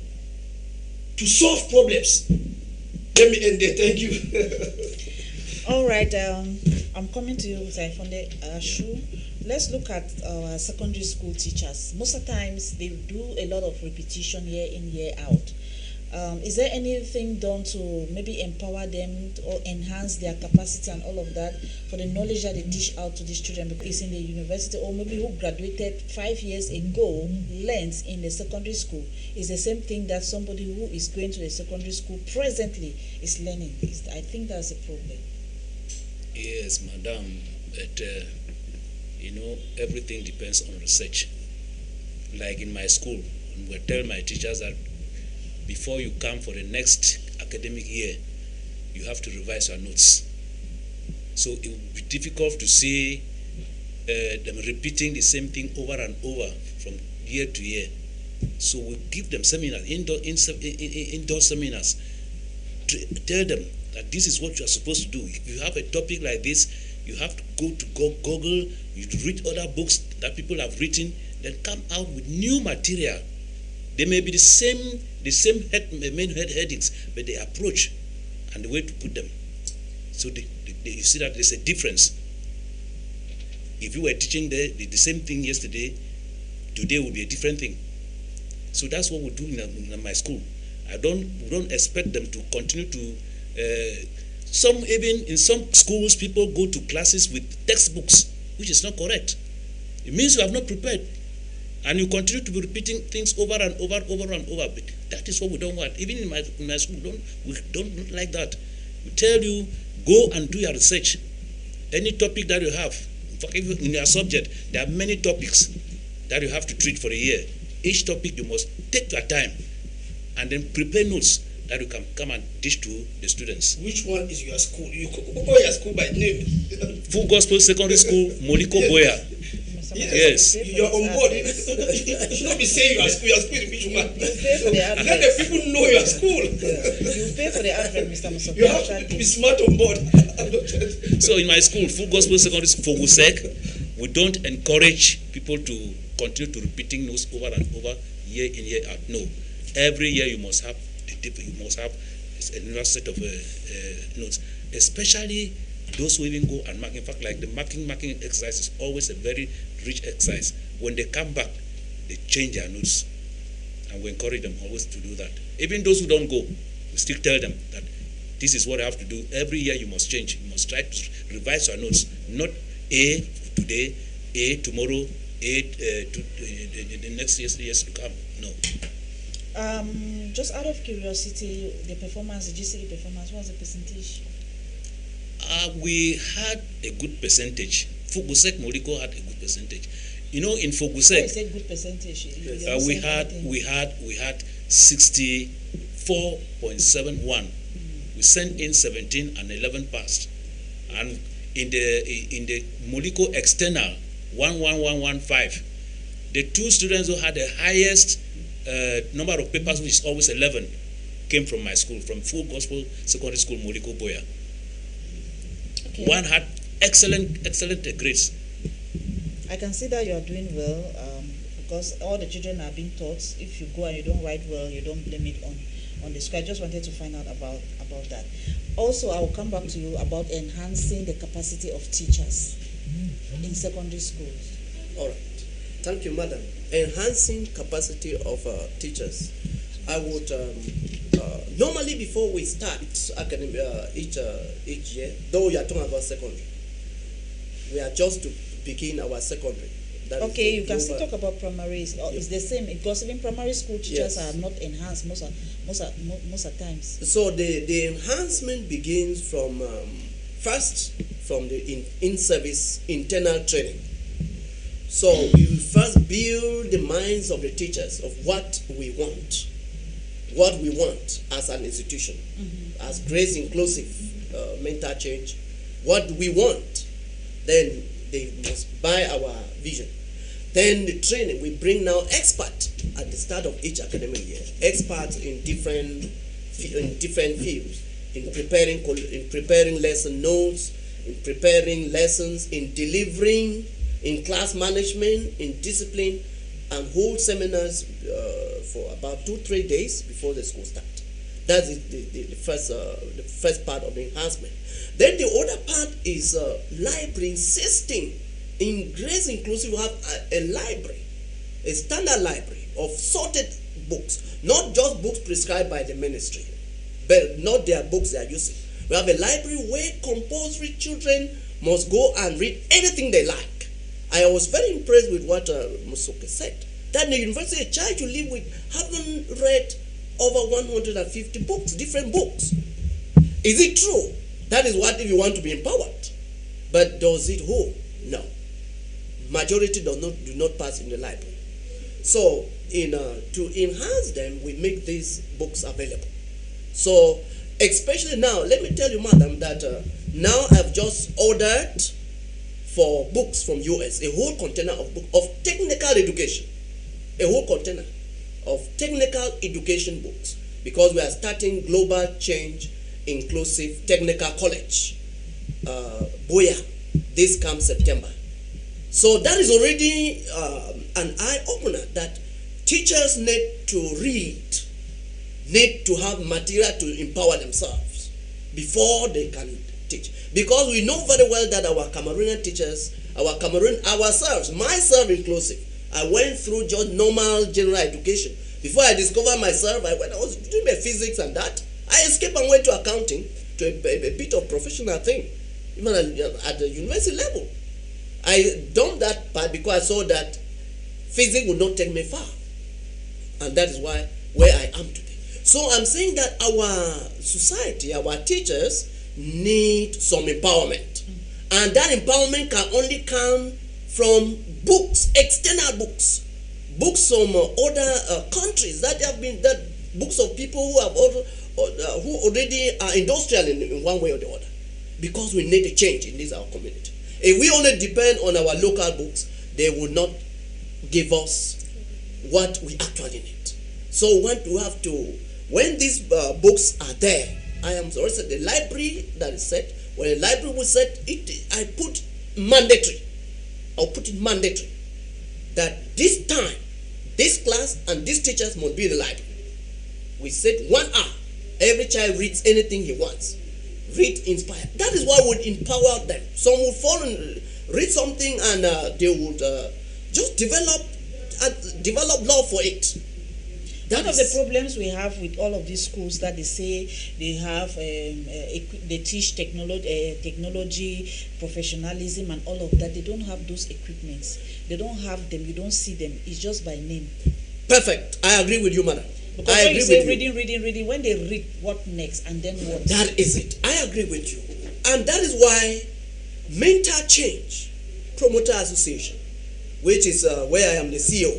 to solve problems. Let me end there. Thank you. All right, I'm coming to you, Saifonde Ashu. Let's look at our secondary school teachers. Most of the times, they do a lot of repetition year in, year out. Is there anything done to maybe empower them or enhance their capacity and all of that for the knowledge that they dish out to these children? Because it's in the university, or maybe who graduated 5 years ago learns in the secondary school is the same thing that somebody who is going to the secondary school presently is learning. I think that's a problem. Yes, madam, but everything depends on research. Like in my school, we tell my teachers that before you come for the next academic year, you have to revise your notes. So it would be difficult to see them repeating the same thing over and over from year to year. So we give them seminars, indoor seminars, to tell them that this is what you are supposed to do. If you have a topic like this, you have to go to Google, you read other books that people have written, then come out with new material. They may be the same main headings, but the approach and the way to put them. So you see that there's a difference. If you were teaching the same thing yesterday, today will be a different thing. So that's what we do in my school. We don't expect them to continue to. Even in some schools, people go to classes with textbooks, which is not correct. It means you have not prepared, and you continue to be repeating things over and over. But that is what we don't want. Even in my school, we don't like that. We tell you, go and do your research. Any topic that you have, in fact, even in your subject, there are many topics that you have to treat for a year. Each topic you must take your time and then prepare notes that you can come and teach to the students. Which one is your school? You call your school by name. Full Gospel Secondary School, Moliko Boya. Yes. You're on board. You should not be saying your school is which one. You pay for the advert. Let the people know your school. You pay for the advert, Mr. Musoke. You have to be smart on board. So in my school, Full Gospel Secondary School, Fogusek, we don't encourage people to continue to repeating notes over and over, year in, year out. No. Every year you must have another set of notes, especially those who even go and mark. In fact, like the marking exercise is always a very rich exercise. When they come back, they change their notes, and we encourage them always to do that. Even those who don't go, we still tell them that this is what I have to do. Every year you must change. You must try to revise your notes. Not A today, A tomorrow, A to the next years to come. No. Just out of curiosity, the performance, the GCE performance, what was the percentage? We had a good percentage. Fogusek Moliko had a good percentage. You know, in When you Fogusek, say good percentage, we had 64.71. We sent in 17 and 11 passed. And in the Moliko external 11115, the two students who had the highest number of papers, which is always 11, came from my school, from Full Gospel Secondary School, Moliko Boya. Okay. One had excellent grades. I can see that you are doing well because all the children are being taught. If you go and you don't write well, you don't blame it on the school. I just wanted to find out about that. Also, I will come back to you about enhancing the capacity of teachers in secondary schools. All right. Thank you, madam. Enhancing capacity of teachers. I would normally before we start academic each year, though you are talking about secondary, we are just to begin our secondary. That Okay, you can still talk about primary. It's the same because even primary school teachers Yes. are not enhanced most of times. So the enhancement begins from first from the in-service internal training. So we will first build the minds of the teachers of what we want as an institution, as Grace Inclusive Mental Change, what we want. Then they must buy our vision. Then the training, we bring now experts at the start of each academic year, experts in different fields, in preparing lesson notes, in preparing lessons, in delivering, in class management, in discipline, and hold seminars for about 2-3 days before the school starts. That's the first part of the enhancement. Then the other part is library, insisting in Grace Inclusive we have a library, a standard library of sorted books, not just books prescribed by the ministry, but not their books they are using. We have a library where compulsory children must go and read anything they like. I was very impressed with what Musoke said. That in the university, a child you live with haven't read over 150 books, different books. Is it true? That is what if you want to be empowered. But does it hold? No. Majority do not pass in the library. So to enhance them, we make these books available. So especially now, let me tell you, madam, that Now I've just ordered for books from US, a whole container of book of technical education, a whole container of technical education books, because we are starting Global Change Inclusive Technical College, Boya, this comes September. So that is already an eye-opener that teachers need to read, need to have material to empower themselves before they can teach. Because we know very well that our Cameroonian teachers, ourselves, myself inclusive, I went through just normal general education. Before I discovered myself, I was doing my physics and that. I escaped and went to accounting, to a bit of professional thing, even at the university level. I done that part because I saw that physics would not take me far. And that is why where I am today. So I'm saying that our society, our teachers need some empowerment. And that empowerment can only come from books, external books. Books from other countries that have been, that books of people who have who already are industrial in one way or the other. Because we need a change in this our community. If we only depend on our local books, they will not give us what we actually need. So what we have to, when these books are there, I am sorry, the library that is set, when a library was set, I put mandatory. I'll put it mandatory that this time, this class and these teachers must be in the library. We said 1 hour. Every child reads anything he wants. Read, inspire. That is what would empower them. Some would fall and read something and they would just develop love for it. One of the problems we have with all of these schools that they say they have, they teach technology, professionalism, and all of that. They don't have those equipments. They don't have them. You don't see them. It's just by name. Perfect. I agree with you, madam. Because when you say reading, when they read, what next and then what? That is it. I agree with you. And that is why Mental Change Promoter Association, which is where I am the CEO,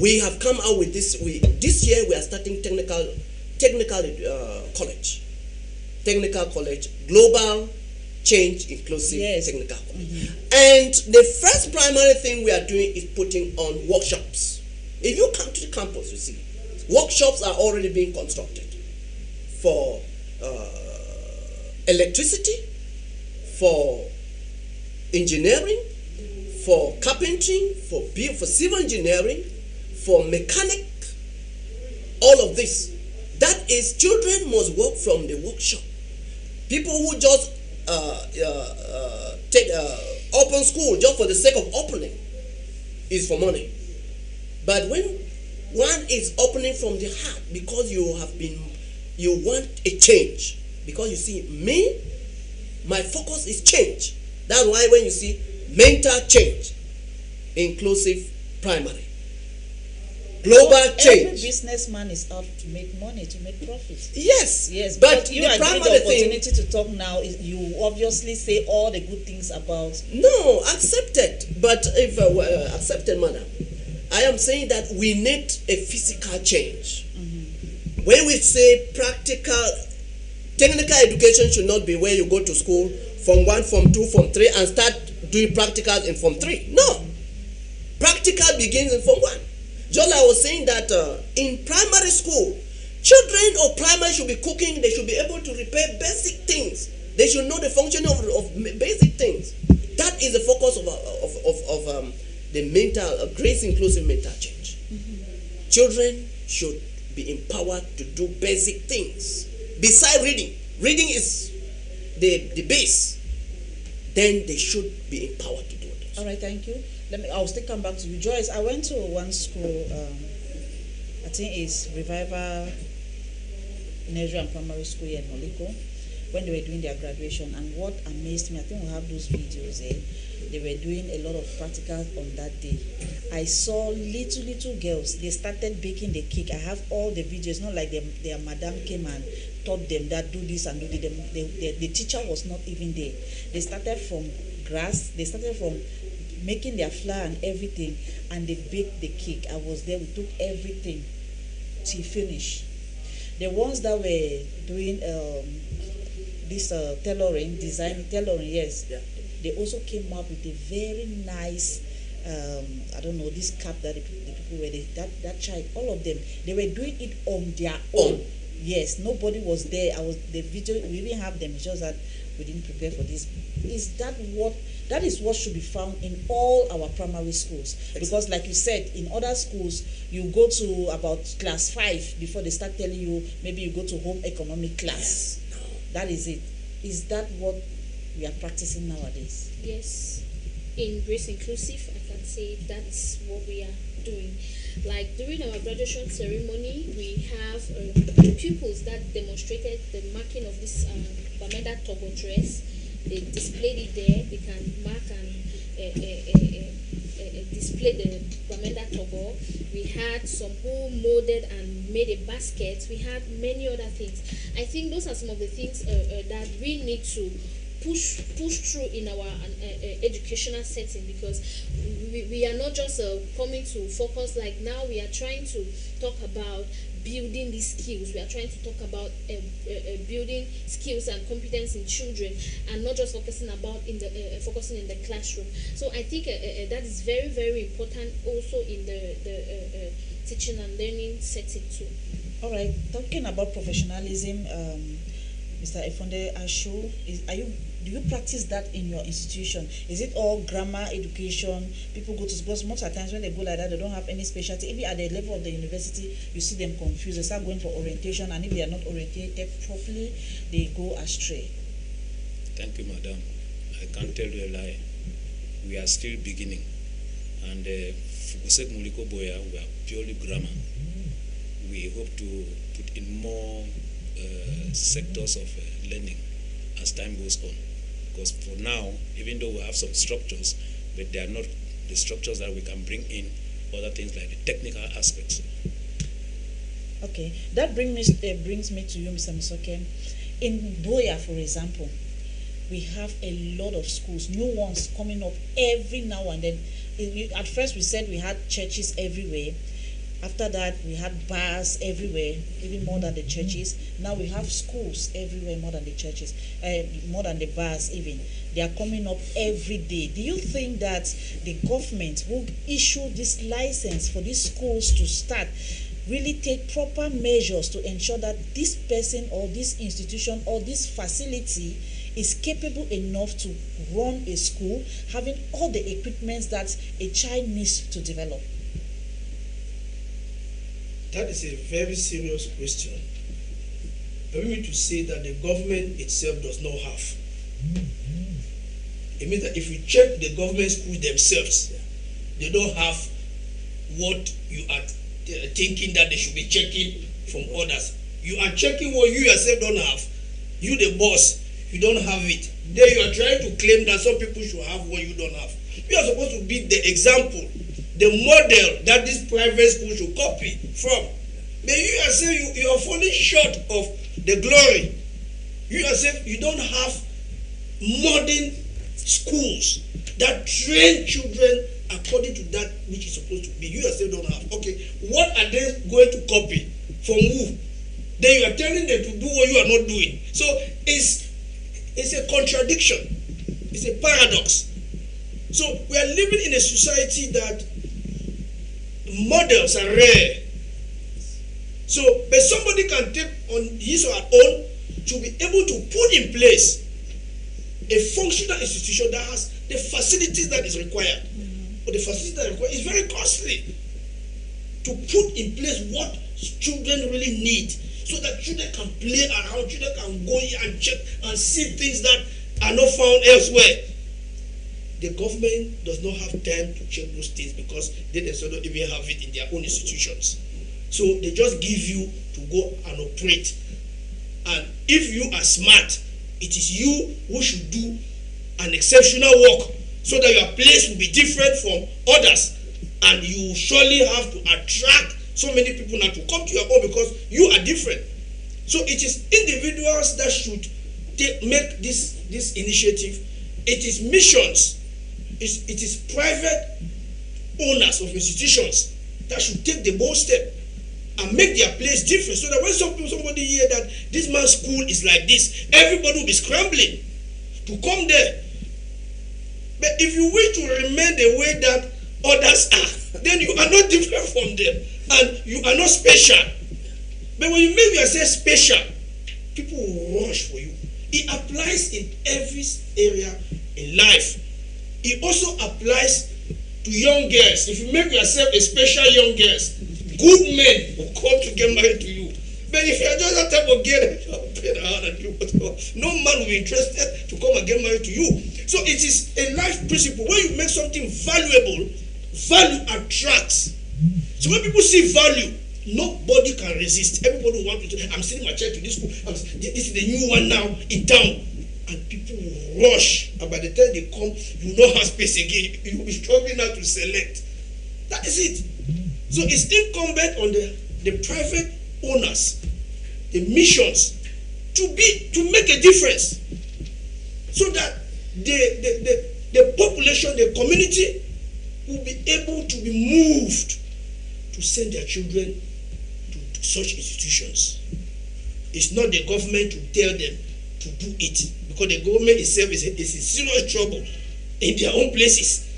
we have come out with this. This year we are starting technical college, Global Change Inclusive Technical College. And the first primary thing we are doing is putting on workshops. If you come to the campus, you see, workshops are already being constructed for electricity, for engineering, for carpentry, for civil engineering, for mechanic, all of this. That is, children must work from the workshop. People who just open school just for the sake of opening is for money. But when one is opening from the heart because you want a change, because you see, my focus is change. That's why when you see mental change, inclusive primary, global change. Every businessman is out to make money, to make profit. Yes, but the you are given primary the opportunity to talk now. You obviously say all the good things about. No, accepted. But if accepted, madam, I am saying that we need a physical change. When we say technical education should not be where you go to school Form 1, Form 2, Form 3 and start doing practicals in Form 3. No. Practical begins in Form 1. Just like I was saying that in primary school, children of primary should be cooking, they should be able to repair basic things. They should know the function of basic things. That is the focus of the mental, grace inclusive mental change. Children should be empowered to do basic things. Besides reading, reading is the base. Then they should be empowered to do it. All right, thank you. I'll still come back to you. Joyce, I went to one school, I think it's Revival Nursery and Primary School here in Moliko, when they were doing their graduation. And what amazed me, I think we have those videos there. They were doing a lot of practicals on that day. I saw little girls. They started baking the cake. I have all the videos. Not like their madam came and taught them that do this and do that. The teacher was not even there. They started from grass. They started from making their flour and everything, and they baked the cake. I was there. We took everything till finish. The ones that were doing this tailoring, design tailoring, yes. Yeah. They also came up with a very nice, I don't know, this cap that the people wear, that child, all of them, they were doing it on their own. Yes, nobody was there. The video, we even have them, it's just that we didn't prepare for this. That is what should be found in all our primary schools. Because like you said, in other schools, you go to about class 5 before they start telling you, maybe you go to home economic class. Yes. No. That is it. Is that what we are practicing nowadays? Yes, in Grace Inclusive, I can say that's what we are doing. Like during our graduation ceremony, we have pupils that demonstrated the marking of this Bamenda Togo dress. They displayed it there. They can mark and display the Bamenda Togo. We had some who molded and made a basket. We had many other things. I think those are some of the things that we need to push through in our educational setting, because we are not just coming to focus, like now we are trying to talk about building these skills. We are trying to talk about building skills and competence in children, and not just focusing in the classroom. So I think that is very, very important also in the teaching and learning setting too. All right, talking about professionalism, Mr. Efonde Ashu, do you practice that in your institution? Is it all grammar education? People go to school, because most of the times when they go like that, they don't have any specialty. Even at the level of the university, you see them confused. They start going for orientation, and if they are not orientated properly, they go astray. Thank you, madam. I can't tell you a lie. We are still beginning. And Fugosek Muliko Boya, we are purely grammar. We hope to put in more sectors of learning as time goes on. Because for now, even though we have some structures, but they are not the structures that we can bring in other things like the technical aspects. Okay, that brings me to you, Mr. Musoke. In Boya, for example, we have a lot of schools, new ones coming up every now and then. At first, we said we had churches everywhere. After that, we had bars everywhere, even more than the churches. Now we have schools everywhere, more than the churches, more than the bars even. They are coming up every day. Do you think that the government will issue this license for these schools to start, really take proper measures to ensure that this person or this institution or this facility is capable enough to run a school, having all the equipment that a child needs to develop? That is a very serious question. Permit me to say that the government itself does not have. It means that if you check the government schools themselves, they don't have what you are thinking that they should be checking from others. You are checking what you yourself don't have. You, the boss, you don't have it. Then you are trying to claim that some people should have what you don't have. You are supposed to be the example, the model that this private school should copy from. But you yourself, you are falling short of the glory. You yourself, you don't have modern schools that train children according to that which is supposed to be. You yourself don't have. Okay, what are they going to copy from who? Then you are telling them to do what you are not doing. So it's a contradiction. It's a paradox. So we are living in a society that models are rare. So, but somebody can take on his or her own to be able to put in place a functional institution that has the facilities that is required. But the facilities that are required is very costly to put in place what children really need, so that children can play around, children can go here and check and see things that are not found elsewhere. The government does not have time to check those things because they themselves don't even have it in their own institutions. So they just give you to go and operate. And if you are smart, it is you who should do an exceptional work so that your place will be different from others. And you will surely have to attract so many people now to come to your own because you are different. So it is individuals that should make this initiative. It is missions. It is private owners of institutions that should take the bold step and make their place different, so that when somebody hear that this man's school is like this, everybody will be scrambling to come there. But if you wish to remain the way that others are, then you are not different from them, and you are not special. But when you make yourself special, people will rush for you. It applies in every area in life. It also applies to young girls. If you make yourself a special young girl, good men will come to get married to you. But if you're just that type of girl, no man will be interested to come and get married to you. So it is a life principle. When you make something valuable, value attracts. So when people see value, nobody can resist. Everybody will want to say, I'm sending my child to this school. This is the new one now in town. And people will rush. And by the time they come, you will not have space again. You will be struggling now to select. That is it. So it's incumbent on the private owners, the missions, to make a difference. So that the population, the community will be able to be moved to send their children to such institutions. It's not the government to tell them to do it, because the government itself is in serious trouble in their own places.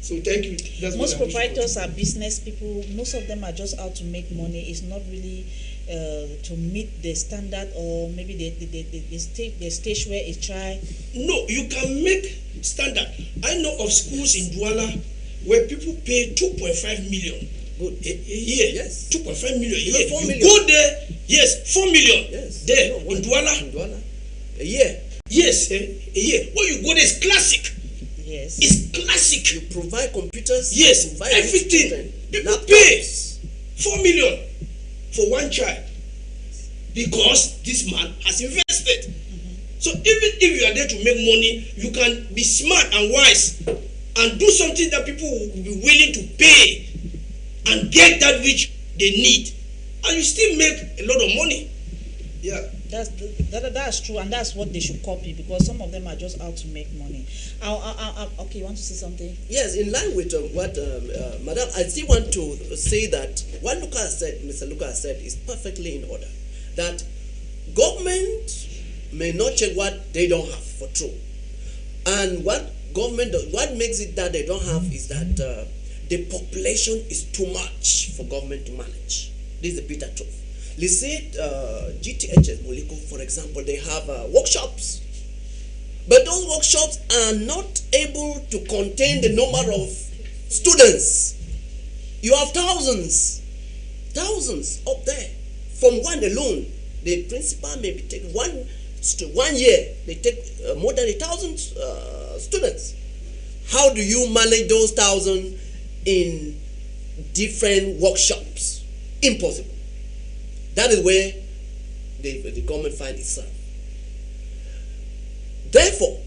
So thank you. That's most proprietors are business people. Most of them are just out to make money. It's not really to meet the standard, or maybe the stage where a child. No, you can make standard. I know of schools in Douala where people pay 2.5 million a year. Yes. 2.5 million a Even year. 4 You million. go there, yes, 4 million. Yes. There No, in Douala. In Douala. A year. Yes, a year. When you go there, it's classic. Yes. It's classic. You provide computers. Yes, you provide everything. children, People laptops. pay 4 million for one child because this man has invested. So even if you are there to make money, you can be smart and wise and do something that people will be willing to pay and get that which they need, and you still make a lot of money. Yeah. That's true, and that's what they should copy, because some of them are just out to make money. Okay, you want to say something? Yes, in line with what Madam, I still want to say that what Mr. Lucas said is perfectly in order. That government may not check what they don't have for true, and what makes it that they don't have is that the population is too much for government to manage. This is the bitter truth. Let's say GTHS Moliko, for example, they have workshops, but those workshops are not able to contain the number of students. You have thousands up there. From one alone, the principal maybe take one year, they take more than 1,000 students. How do you manage those 1,000 in different workshops? Impossible. That is where the government finds itself. Therefore,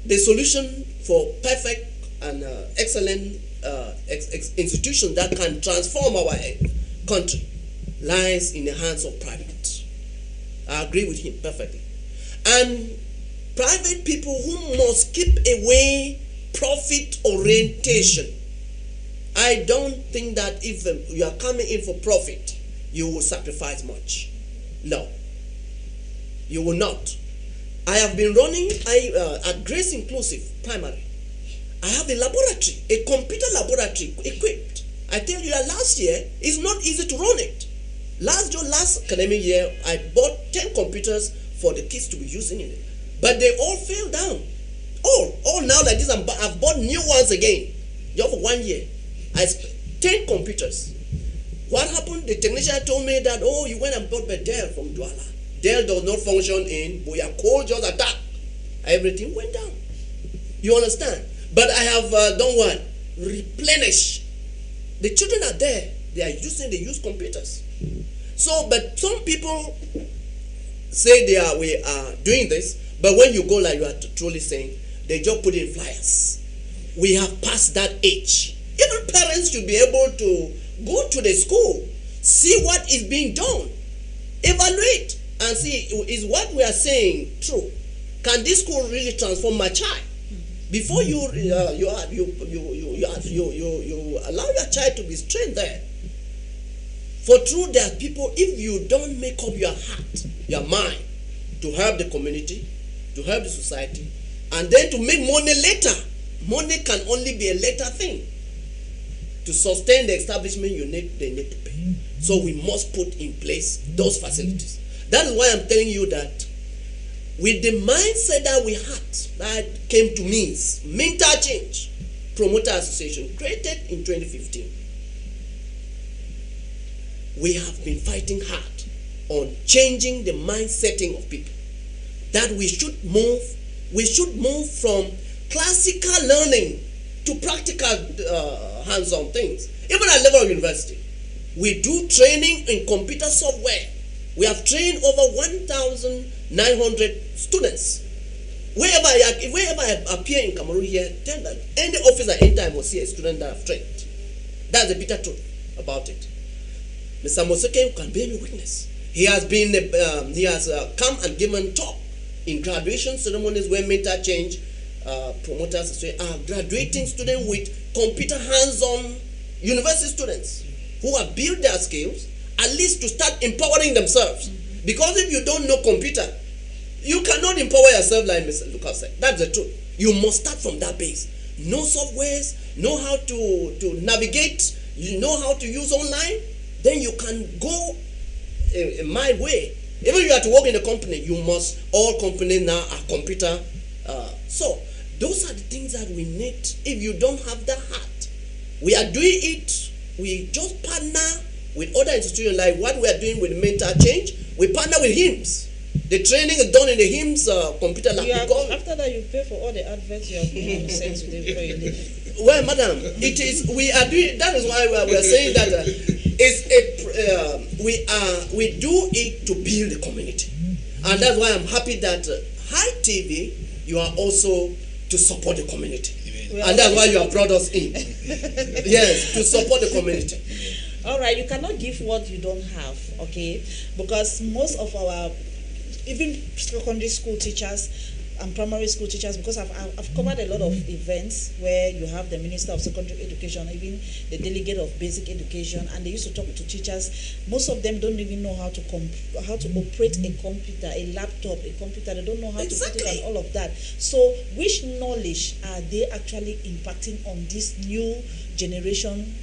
the solution for perfect and excellent institutions that can transform our country lies in the hands of private. I agree with him perfectly. And private people who must keep away profit orientation. I don't think that if you are coming in for profit, you will sacrifice much. No, you will not. I have been running at Grace Inclusive Primary. I have a laboratory, a computer laboratory equipped. I tell you that last year, it's not easy to run it. Last academic year, I bought 10 computers for the kids to be using in it. But they all fell down. All now like this, I've bought new ones again. Just for 1 year. I spent 10 computers. What happened? The technician told me that, oh, you went and bought by Dell from Douala. Dell does not function in Buya. Cold just attack. Everything went down. You understand? But I have done what? Replenish. The children are there. They use computers. So, but some people say we are doing this, but when you go like you are truly saying, they just put in flyers. We have passed that age. Even parents should be able to go to the school, see what is being done, evaluate, and see, is what we are saying true? Can this school really transform my child? Before you allow your child to be trained there. For true, there are people, if you don't make up your heart, your mind, to help the community, to help the society, and then to make money later. Money can only be a later thing. To sustain the establishment, they need to pay. So we must put in place those facilities. That is why I'm telling you that with the mindset that we had, that came to means mental change, promoter association created in 2015. We have been fighting hard on changing the mindsetting of people. That we should move from classical learning to practical hands-on things. Even at level of university, we do training in computer software. We have trained over 1,900 students. Wherever I appear in Cameroon here, tell that any office I enter, I must see a student that I've trained. That's the bitter truth about it. Mr. Mosoke can bear me witness. He has been, come and given talk in graduation ceremonies where mental change promoters are graduating students with computer hands-on university students who have built their skills, at least to start empowering themselves. Because if you don't know computer, you cannot empower yourself like Mr. Lucas said. That's the truth. You must start from that base. Know softwares, know how to navigate, you know how to use online, then you can go my way. Even if you have to work in a company, all companies now are computer. So those are the things that we need. If you don't have that heart, we are doing it. We just partner with other institutions like what we are doing with mental change. We partner with HIMSS. The training is done in the HIMSS computer lab. After that, you pay for all the adverts you are going to send to them before you leave. Well, madam, it is. We are doing. That is why we are saying that we do it to build the community, and that's why I'm happy that High TV, you are also to support the community, and that's why you have brought us in. Yes, to support the community. All right, you cannot give what you don't have, okay? Because most of our, even secondary school teachers and primary school teachers, because I've covered a lot of events where you have the Minister of Secondary Education, even the Delegate of Basic Education, and they used to talk to teachers. Most of them don't even know how to operate a computer, a laptop, a computer. They don't know how to put it and all of that. So which knowledge are they actually impacting on this new generation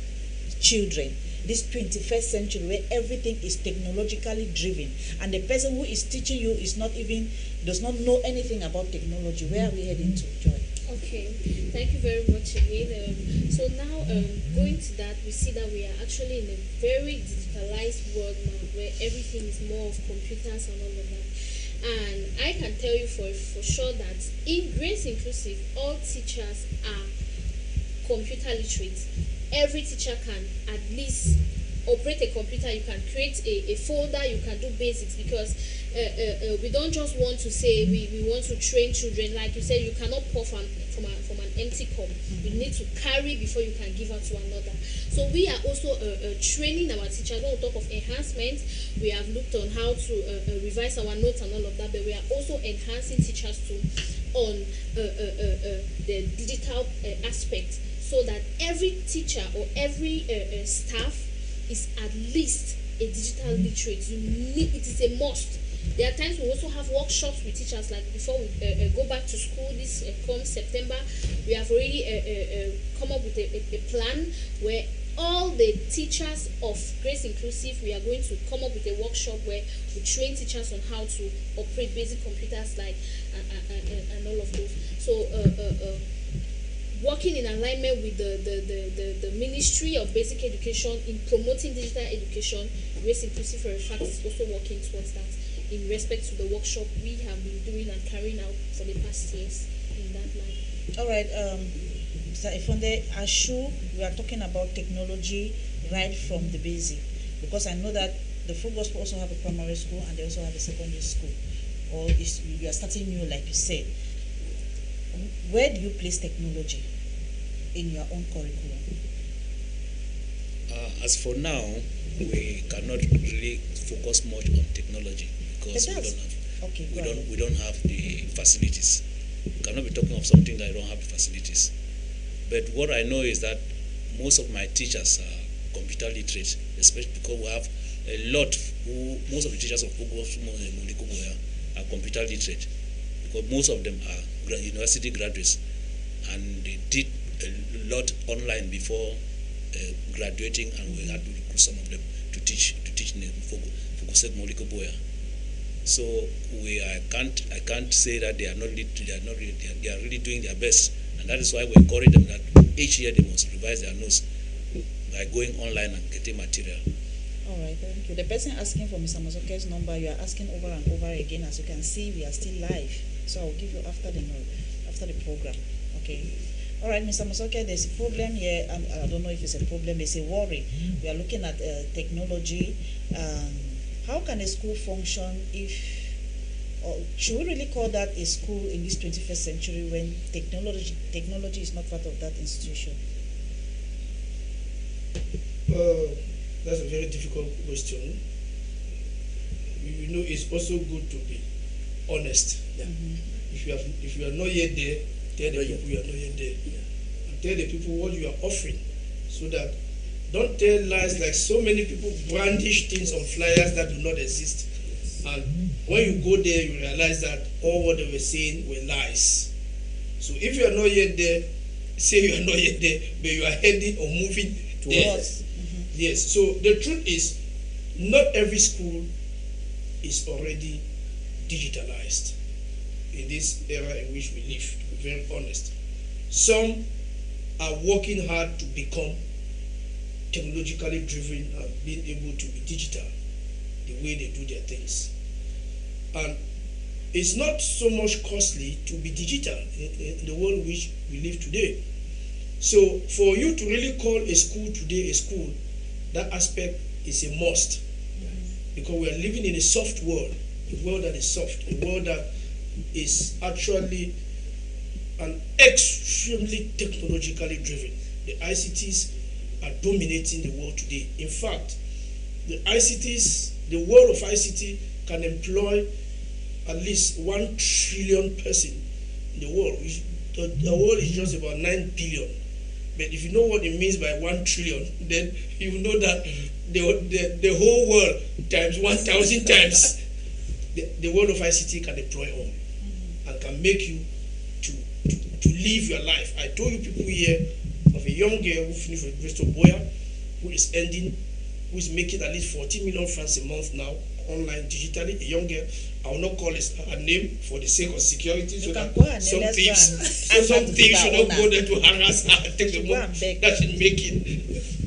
children? This 21st century where everything is technologically driven, and the person who is teaching you does not know anything about technology. Where are we heading to, Joy? Okay, thank you very much again. So now going to that, we see that we are actually in a very digitalized world now where everything is more of computers and all of that. And I can tell you for sure that in Grace Inclusive, all teachers are computer literate. Every teacher can at least operate a computer. You can create a folder, you can do basics, because we don't just want to say we want to train children. Like you said, you cannot pour from an empty cup. You need to carry before you can give out to another. So we are also training our teachers. When we talk of enhancement, we have looked on how to revise our notes and all of that, but we are also enhancing teachers too on the digital aspect, so that every teacher or every staff is at least a digital literate. It is a must. There are times we also have workshops with teachers, like before we go back to school this come September, we have already come up with a plan where all the teachers of Grace Inclusive, we are going to come up with a workshop where we train teachers on how to operate basic computers, like and all of those. So working in alignment with the Ministry of Basic Education in promoting digital education, Grace Inclusive for a fact is also working towards that in respect to the workshop we have been doing and carrying out for the past years in that line. All right, Mr. Ifonde, Ashu, we are talking about technology right from the basic, because I know that the Full Gospel also have a primary school and they also have a secondary school, or you are starting new, like you said. Where do you place technology in your own curriculum? As for now, we cannot really focus much on technology because we don't have the facilities. We cannot be talking of something that don't have the facilities. But what I know is that most of my teachers are computer literate, especially because we have a lot most of the teachers of Moliko Boya are computer literate, because most of them are university graduates, and they did a lot online before graduating, and we had to recruit some of them to teach in Fugosek Moliko Boya. So I can't say that they are really doing their best, and that is why we encourage them that each year they must revise their notes by going online and getting material. All right, thank you. The person asking for Mr. Mazoke's number, you are asking over and over again. As you can see, we are still live, so I will give you after the program. Okay. All right, Mr. Mazoke, there's a problem here. I don't know if it's a problem. It's a worry. We are looking at technology. How can a school function or should we really call that a school in this 21st century when technology is not part of that institution? That's a very difficult question. You know, it's also good to be honest. Yeah. If you are not yet there, tell the people you are not yet there. Yeah. And tell the people what you are offering, so that don't tell lies like so many people brandish things on flyers that do not exist. And when you go there, you realize that all what they were saying were lies. So if you are not yet there, say you are not yet there, but you are heading or moving towards. Yes. So the truth is, not every school is already digitalized in this era in which we live, to be very honest. Some are working hard to become technologically driven and being able to be digital the way they do their things. And it's not so much costly to be digital in the world in which we live today. So for you to really call a school today a school, that aspect is a must. Because we are living in a soft world, a world that is soft, a world that is actually and extremely technologically driven. The ICTs are dominating the world today. In fact, the world of ICT can employ at least 1 trillion person in the world. The world is just about 9 billion. But if you know what it means by 1 trillion, then you know that the whole world times 1,000 times the world of ICT can deploy on and can make you to live your life. I told you people here of a young girl who finished with Bristol Boya, who is making at least 40 million francs a month now, online, digitally, a young girl. I will not call her name for the sake of security, so that some thieves should not go there to harass her and take the money that she's making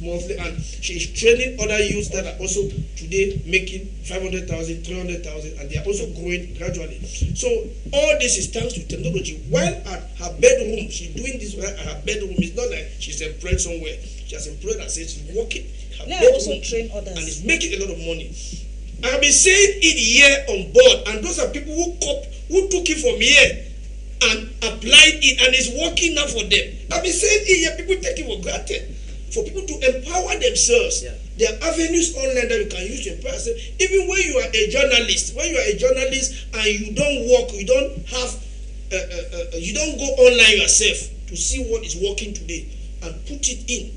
monthly. And she is training other youths that are also today making 500,000, 300,000, and they are also growing gradually. So all this is thanks to technology. While at her bedroom, she's doing this at her bedroom. It's not like she's employed somewhere. She has employed herself. She's working her bedroom also train others, and is making a lot of money. I have been saying it here on board, and those are people who took it from here and applied it, and it's working now for them. I've been saying it here, people take it for granted. For people to empower themselves, there are avenues online that you can use to empower yourself. Even when you are a journalist, and you don't work, you don't have, you don't go online yourself to see what is working today and put it in.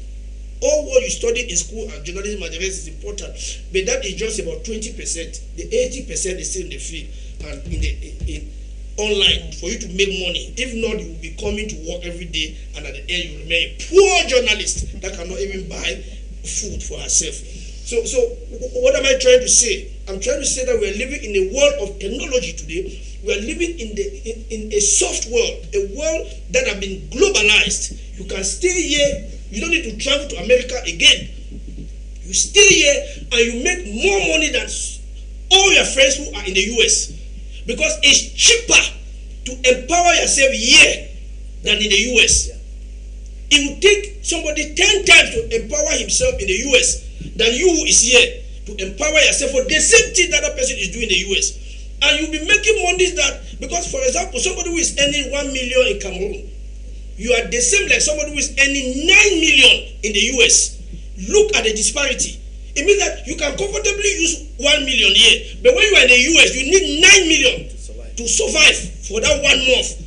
All what you studied in school and journalism and the rest is important, but that is just about 20%. The 80% is still in the field and in online for you to make money. If not, you will be coming to work every day, and at the end you remain a poor journalist that cannot even buy food for herself. So what am I trying to say? I'm trying to say that we are living in a world of technology today. We are living in a soft world, a world that has been globalized. You can stay here. You don't need to travel to America again. You stay here and you make more money than all your friends who are in the US. Because it's cheaper to empower yourself here than in the US. It will take somebody 10 times to empower himself in the US than you who is here to empower yourself for the same thing that person is doing in the US. And you'll be making money that, because for example, somebody who is earning 1 million in Cameroon, you are the same like somebody who is earning 9 million in the US. Look at the disparity. It means that you can comfortably use 1 million here, but when you are in the US, you need 9 million to survive for that 1 month,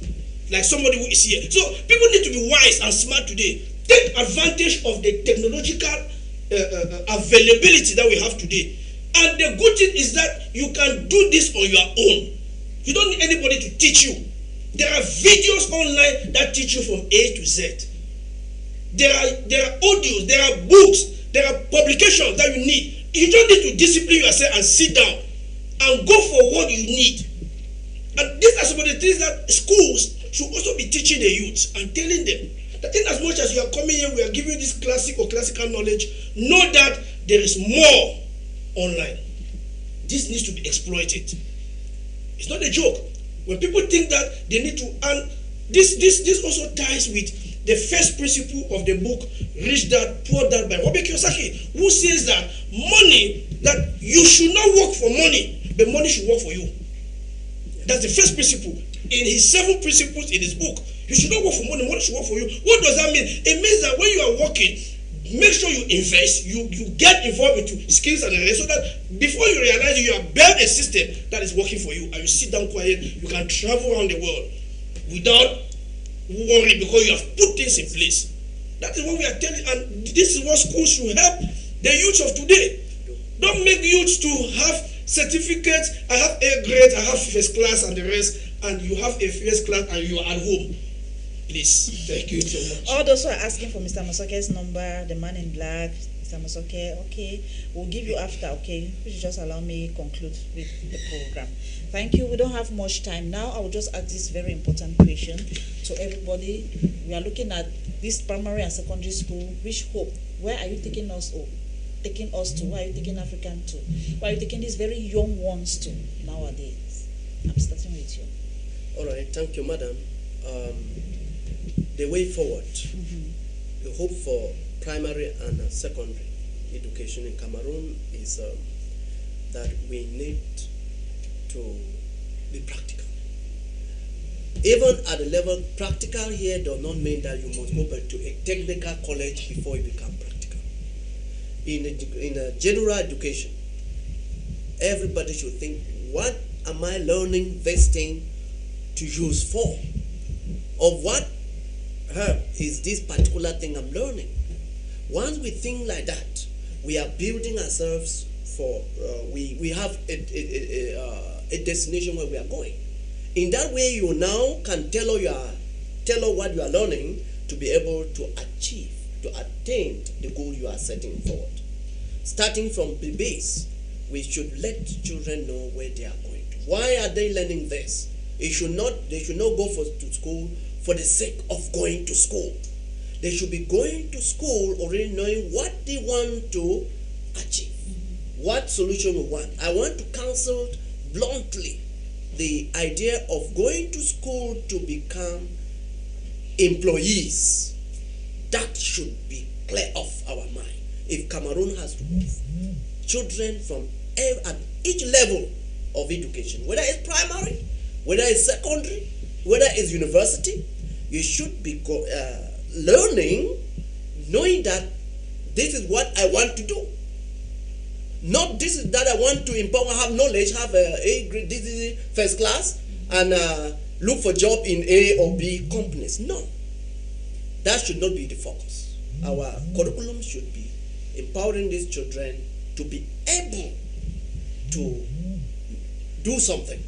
like somebody who is here. So people need to be wise and smart today. Take advantage of the technological availability that we have today. And the good thing is that you can do this on your own. You don't need anybody to teach you. There are videos online that teach you from A to Z. There are audios, there are books, there are publications that you need. You don't need to discipline yourself and sit down and go for what you need. And these are some of the things that schools should also be teaching the youth and telling them that in as much as you are coming here, we are giving you this classic or classical knowledge, know that there is more online. This needs to be exploited. It's not a joke. When people think that they need to, and this also ties with the first principle of the book, Rich Dad, Poor Dad by Robert Kiyosaki, who says that money, that you should not work for money, but money should work for you. That's the first principle. In his 7 principles in his book, you should not work for money, money should work for you. What does that mean? It means that when you are working, make sure you invest, you get involved into skills and the rest, so that before you realize you have built a system that is working for you, and you sit down quiet, you can travel around the world without worry because you have put things in place. That is what we are telling, and this is what schools should help the youth of today. Don't make youths to have certificates. I have A grade, I have first class and the rest, and you have a first class and you are at home. Please, thank you so much. All those who are asking for Mr. Masoke's number, the man in black, Mr. Masoke, okay, we'll give you after, okay? Please just allow me conclude with the program. Thank you. We don't have much time now. I will just ask this very important question to everybody. We are looking at this primary and secondary school. Which hope? Where are you taking us? Taking us to? Where are you taking African to? Where are you taking these very young ones to nowadays? I'm starting with you. All right, thank you, madam. The way forward, the hope for primary and secondary education in Cameroon is that we need to be practical. Even at the level practical here does not mean that you must go back to a technical college before you become practical. In a general education, everybody should think, what am I learning this thing to use for? Or what is this particular thing I'm learning? Once we think like that, we are building ourselves for, we have a destination where we are going. In that way, you now can tell her what you are learning to be able to achieve, to attain the goal you are setting forward. Starting from the base, we should let children know where they are going to. Why are they learning this? They should not go to school for the sake of going to school. They should be going to school already knowing what they want to achieve, what solution we want. I want to counsel bluntly the idea of going to school to become employees. That should be clear off our mind. If Cameroon has to move, children from at each level of education, whether it's primary, whether it's secondary, whether it's university, you should be learning, knowing that this is what I want to do. Not this is that I want to empower, have knowledge, have a grade, this is first class, and look for job in A or B companies. No, that should not be the focus. Our curriculum should be empowering these children to be able to do something,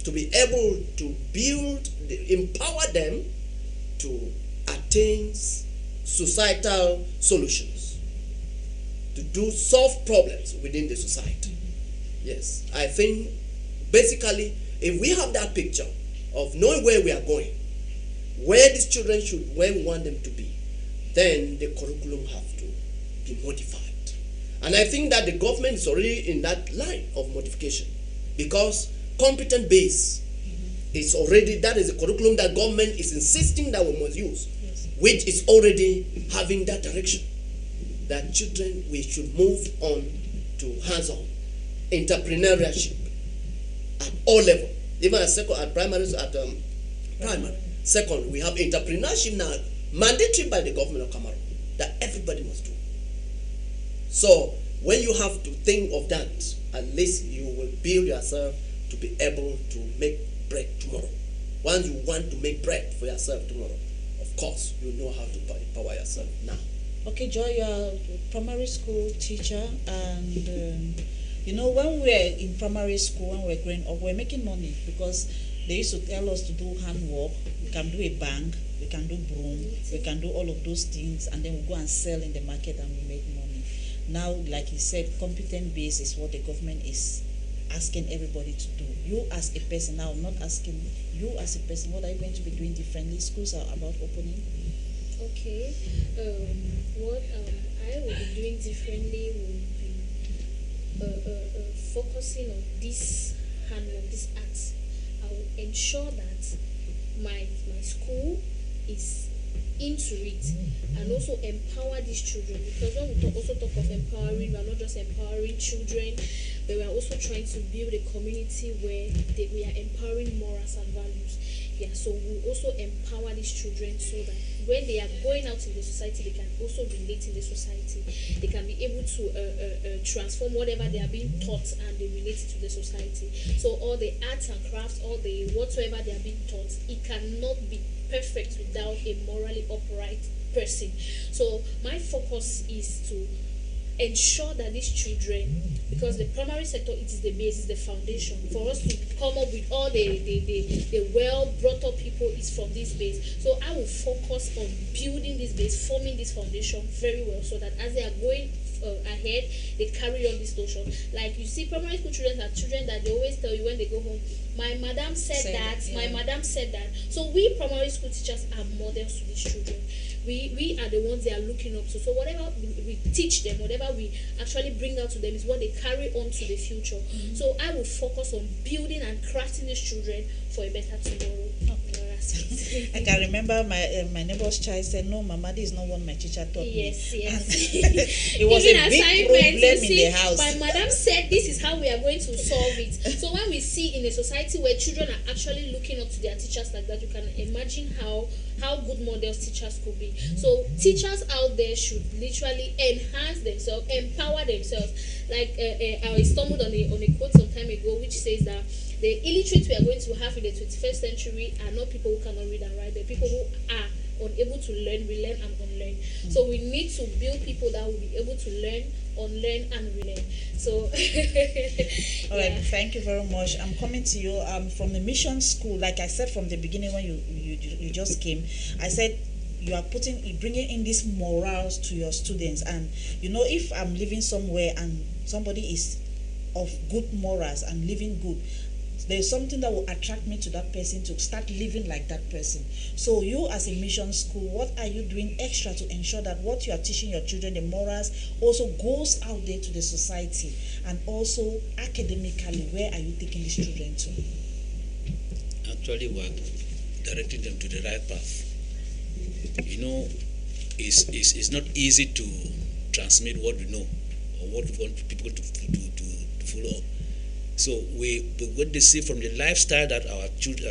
to be able to build, empower them to attain societal solutions, to solve problems within the society. Yes, I think basically if we have that picture of knowing where we are going, where these children should, where we want them to be, then the curriculum have to be modified. And I think that the government is already in that line of modification, because competent base is already, that is a curriculum that government is insisting that we must use, which is already having that direction, that children, we should move on to hands-on entrepreneurship at all levels, even at primary, primary. Second, we have entrepreneurship now mandatory by the government of Cameroon that everybody must do. So when you have to think of that, at least you will build yourself to be able to make bread tomorrow. Once you want to make bread for yourself tomorrow, of course, you know how to empower yourself now. Okay, Joy, you are a primary school teacher, and when we were in primary school, when we were growing up, we were making money because they used to tell us to do handwork. We can do a bank, we can do broom, we can do all of those things, and then we go and sell in the market and we make money. Now, like you said, competent base is what the government is asking everybody to do. You as a person, now I'm not asking you as a person, what are you going to be doing differently? Schools are about opening. Okay. What I will be doing differently will be focusing on this handwork, this art. I will ensure that my school is into it and also empower these children, because when we also talk of empowering, we are not just empowering children, but we are also trying to build a community where we are empowering morals and values. Yeah, so we also empower these children so that when they are going out in the society, they can also relate in the society. They can be able to transform whatever they are being taught and they relate it to the society. So all the arts and crafts, all the whatsoever they are being taught, it cannot be perfect without a morally upright person. So my focus is to ensure that these children, because the primary sector, it is the base, is the foundation. For us to come up with all the well brought up people is from this base. So I will focus on building this base, forming this foundation very well, so that as they are going ahead, they carry on this notion. Like you see, primary school children are children that they always tell you when they go home, my madam said that, my madam said that. So we primary school teachers are models to these children. We are the ones they are looking up to. So whatever we teach them, whatever we actually bring out to them is what they carry on to the future. Mm-hmm. So I will focus on building and crafting these children for a better tomorrow. I can remember my neighbor's child said, "No, Mama, this is not what my teacher taught me." Yes. It was a big problem in the house. My madam said this is how we are going to solve it. So when we see in a society where children are actually looking up to their teachers like that, you can imagine how good models teachers could be. So teachers out there should literally enhance themselves, empower themselves. Like I stumbled on a quote some time ago which says that the illiterate we are going to have in the 21st century are not people who cannot read and write, they're people who are unable to learn, relearn, and unlearn. So we need to build people that will be able to learn, unlearn, and relearn. So, all right, thank you very much. I'm coming to you from the mission school. Like I said from the beginning when you just came, I said you are bringing in these morals to your students. And if I'm living somewhere and somebody is of good morals and living good, there's something that will attract me to that person to start living like that person. So you as a mission school, what are you doing extra to ensure that what you are teaching your children, the morals, also goes out there to the society? And also academically, where are you taking these children to? Actually, we're directing them to the right path. It's not easy to transmit what we know or what we want people to follow up. So what they see from the lifestyle that our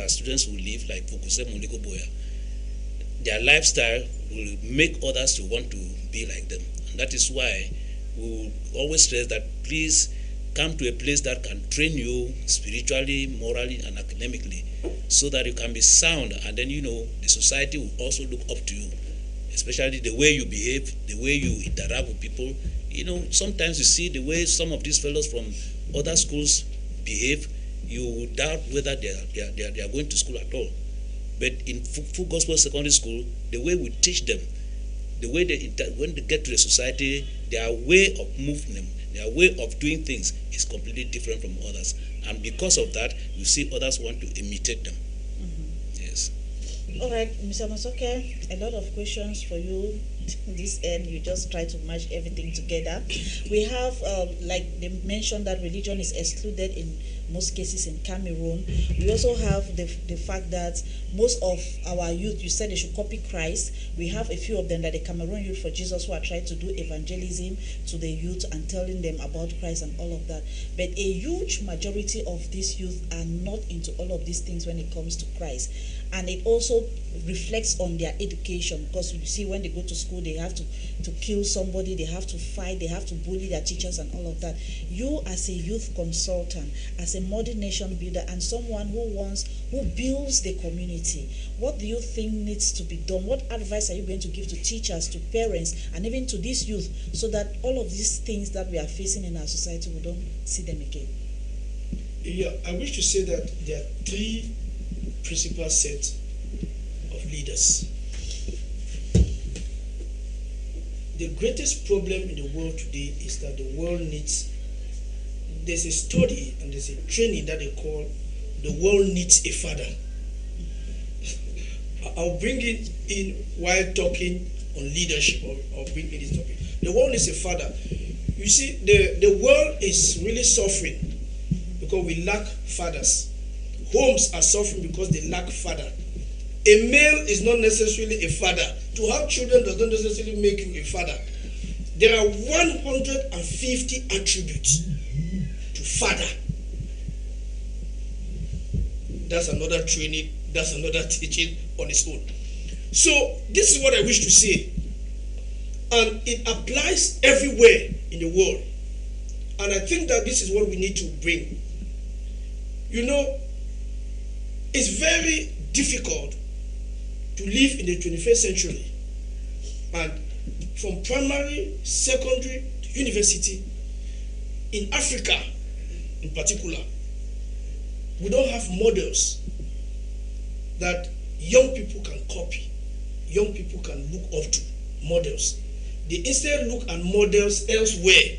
students will live, like Fokuse Moliko Boya, their lifestyle will make others to want to be like them. And that is why we will always stress that please come to a place that can train you spiritually, morally, and academically, so that you can be sound, and then the society will also look up to you, especially the way you behave, the way you interact with people. Sometimes you see the way some of these fellows from other schools behave, you doubt whether they are going to school at all. But in Full Gospel Secondary School, the way we teach them, the way when they get to the society, their way of movement, their way of doing things is completely different from others. And because of that, you see others want to imitate them. Mm-hmm. Yes. All right, Mr. Masoke, a lot of questions for you. This end, you just try to match everything together. We have, like they mentioned, that religion is excluded in most cases in Cameroon. We also have the fact that most of our youth, you said they should copy Christ. We have a few of them, like the Cameroon Youth for Jesus, who are trying to do evangelism to the youth and telling them about Christ and all of that. But a huge majority of these youth are not into all of these things when it comes to Christ. And it also reflects on their education, because you see when they go to school, they have to kill somebody, they have to fight, they have to bully their teachers and all of that. You as a youth consultant, as a a modern nation builder and someone who builds the community, what do you think needs to be done? What advice are you going to give to teachers, to parents, and even to these youth, so that all of these things that we are facing in our society, we don't see them again? Yeah, I wish to say that there are three principal sets of leaders. The greatest problem in the world today is that the world needs, there's a study and there's a training that they call the world needs a father. I'll bring it in while talking on leadership, or bring in this topic. The world needs a father. You see, the world is really suffering because we lack fathers. Homes are suffering because they lack father. A male is not necessarily a father. To have children does not necessarily make you a father. There are 150 attributes to father. That's another training, that's another teaching on its own. So this is what I wish to say. And it applies everywhere in the world. And I think that this is what we need to bring. You know, it's very difficult to live in the 21st century, and from primary, secondary to university, in Africa in particular, we don't have models that young people can copy, young people can look up to, models. They instead look at models elsewhere,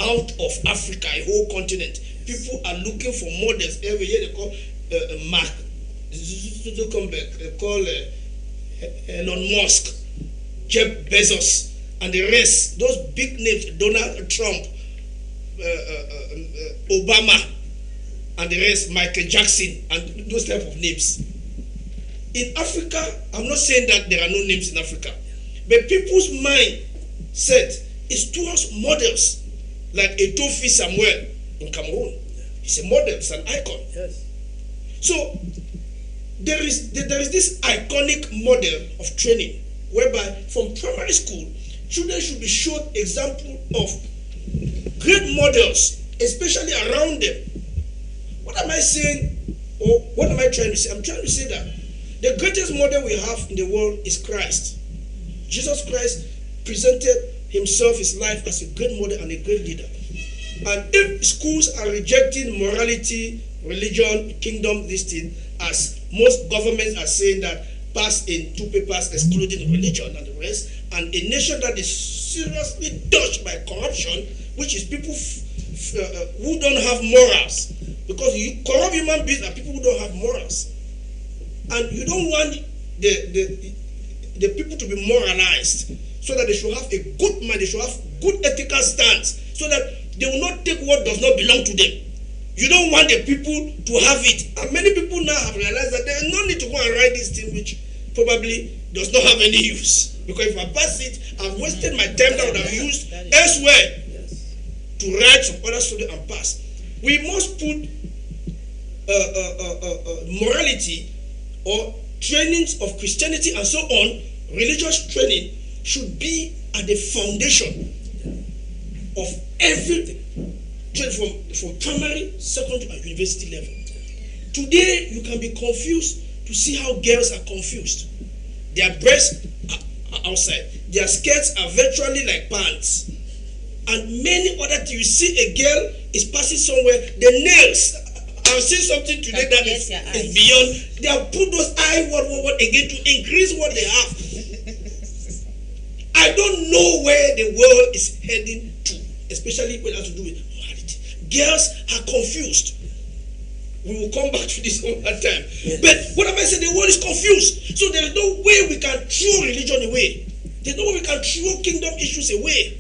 out of Africa, a whole continent. People are looking for models every year. They call Mark Zuckerberg, they call Elon Musk, Jeff Bezos, and the rest, those big names, Donald Trump, Obama, and the rest, Michael Jackson, and those type of names. In Africa, I'm not saying that there are no names in Africa, but people's mindset is towards models, like Etofi Samuel in Cameroon. He's a model, it's an icon. Yes. So there is this iconic model of training whereby from primary school, children should be shown example of great models, especially around them. What am I saying, or what am I trying to say? I'm trying to say that the greatest model we have in the world is Christ. Jesus Christ presented himself, his life, as a great model and a great leader. And if schools are rejecting morality, religion, kingdom, this thing, as most governments are saying that pass in 2 papers excluding religion and the rest, and a nation that is seriously touched by corruption, which is people who don't have morals, because you corrupt human beings are people who don't have morals, and you don't want the people to be moralized, so that they should have a good mind, they should have good ethical stance, so that they will not take what does not belong to them. You don't want the people to have it. And many people now have realized that there is no need to go and write this thing which probably does not have any use. Because if I pass it, I've wasted my time that I would have used elsewhere to write some other story and pass. We must put morality or trainings of Christianity and so on, religious training should be at the foundation of everything, from primary, secondary, and university level. Today, you can be confused to see how girls are confused. Their breasts are outside. Their skirts are virtually like pants. And many other things. You see a girl is passing somewhere, the nails. I've seen something today that is beyond. They have put those what again to increase what they have. I don't know where the world is heading to, especially when it has to do with morality. Girls are confused. We will come back to this another time. Yes. But what am I saying? The world is confused. So there is no way we can throw religion away. There's no way we can throw kingdom issues away.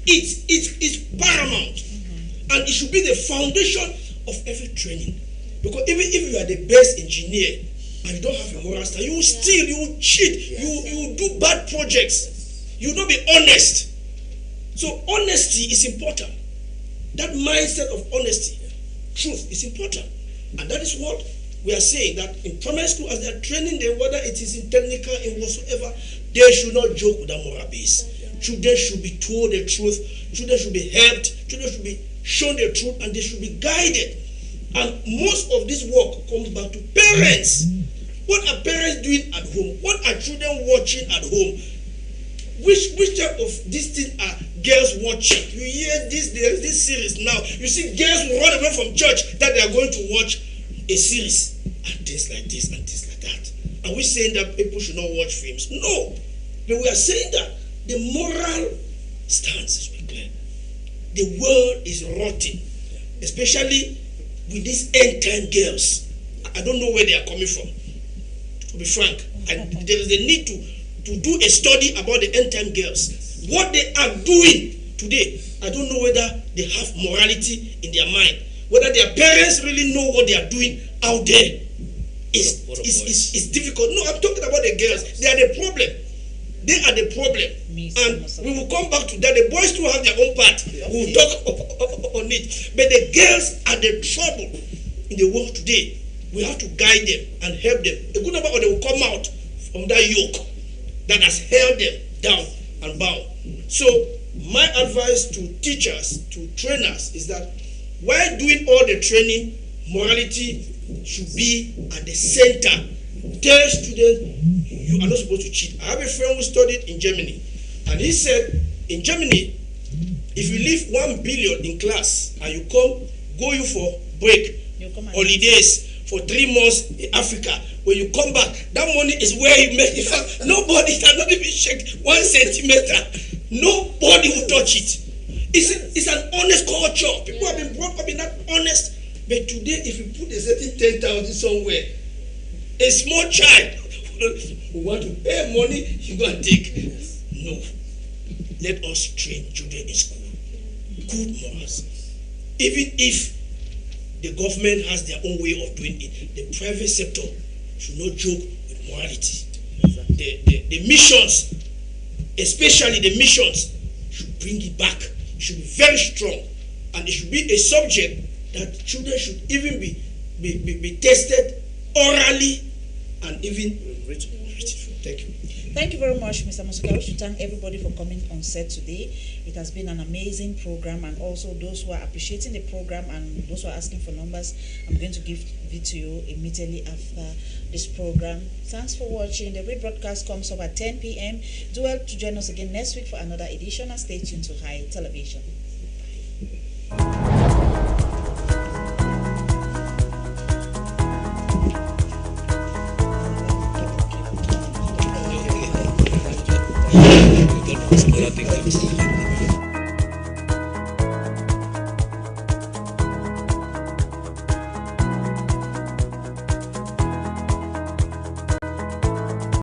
It's paramount. Mm-hmm. And it should be the foundation of every training. Because even if you are the best engineer and you don't have a moral stand, you will steal, you will cheat, you will do bad projects. You will not be honest. So honesty is important. That mindset of honesty, truth is important. And that is what we are saying, that in primary school, as they are training them, whether it is in technical, in whatsoever, they should not joke with that moral base. Children should be told the truth. Children should be helped. Children should be shown the truth, and they should be guided. And most of this work comes back to parents. What are parents doing at home? What are children watching at home? Which type of these things are girls watching? You hear there's this series now. You see girls run away from church that they are going to watch a series and things like this and things like that. Are we saying that people should not watch films? No. But we are saying that the moral stance should be clear. The world is rotting, especially with these end-time girls. I don't know where they are coming from, to be frank. And there is a need to do a study about the end-time girls. What they are doing today, I don't know whether they have morality in their mind, whether their parents really know what they are doing out there. It's difficult. No, I'm talking about the girls. They are the problem. They are the problem. And we will come back to that. The boys too have their own part. We will talk on it. But the girls are the trouble in the world today. We have to guide them and help them. A good number of them will come out from that yoke that has held them down and bound. So my advice to teachers, to trainers, is that while doing all the training, morality should be at the center. Tell students, you are not supposed to cheat. I have a friend who studied in Germany, and he said, in Germany, if you leave 1 billion in class and you go you for break, holidays for 3 months in Africa, when you come back, that money is where you make it. Nobody cannot even shake 1 centimeter. Nobody will touch it. It's an honest culture. People have been brought up in that honest. But today, if you put a certain 10,000 somewhere, a small child who want to pay money, you go and take. No. Let us train children in school. Good morals. Even if the government has their own way of doing it, the private sector should not joke with morality. The missions, especially the missions, should bring it back. It should be very strong. And it should be a subject that children should even be tested orally and even written. Thank you. Thank you very much, Mr. Musuka. I wish to thank everybody for coming on set today. It has been an amazing program, and also those who are appreciating the program and those who are asking for numbers, I'm going to give it to you immediately after this program. Thanks for watching. The rebroadcast comes up at 10 p.m. Do well to join us again next week for another edition, and stay tuned to High Television. That was another thing.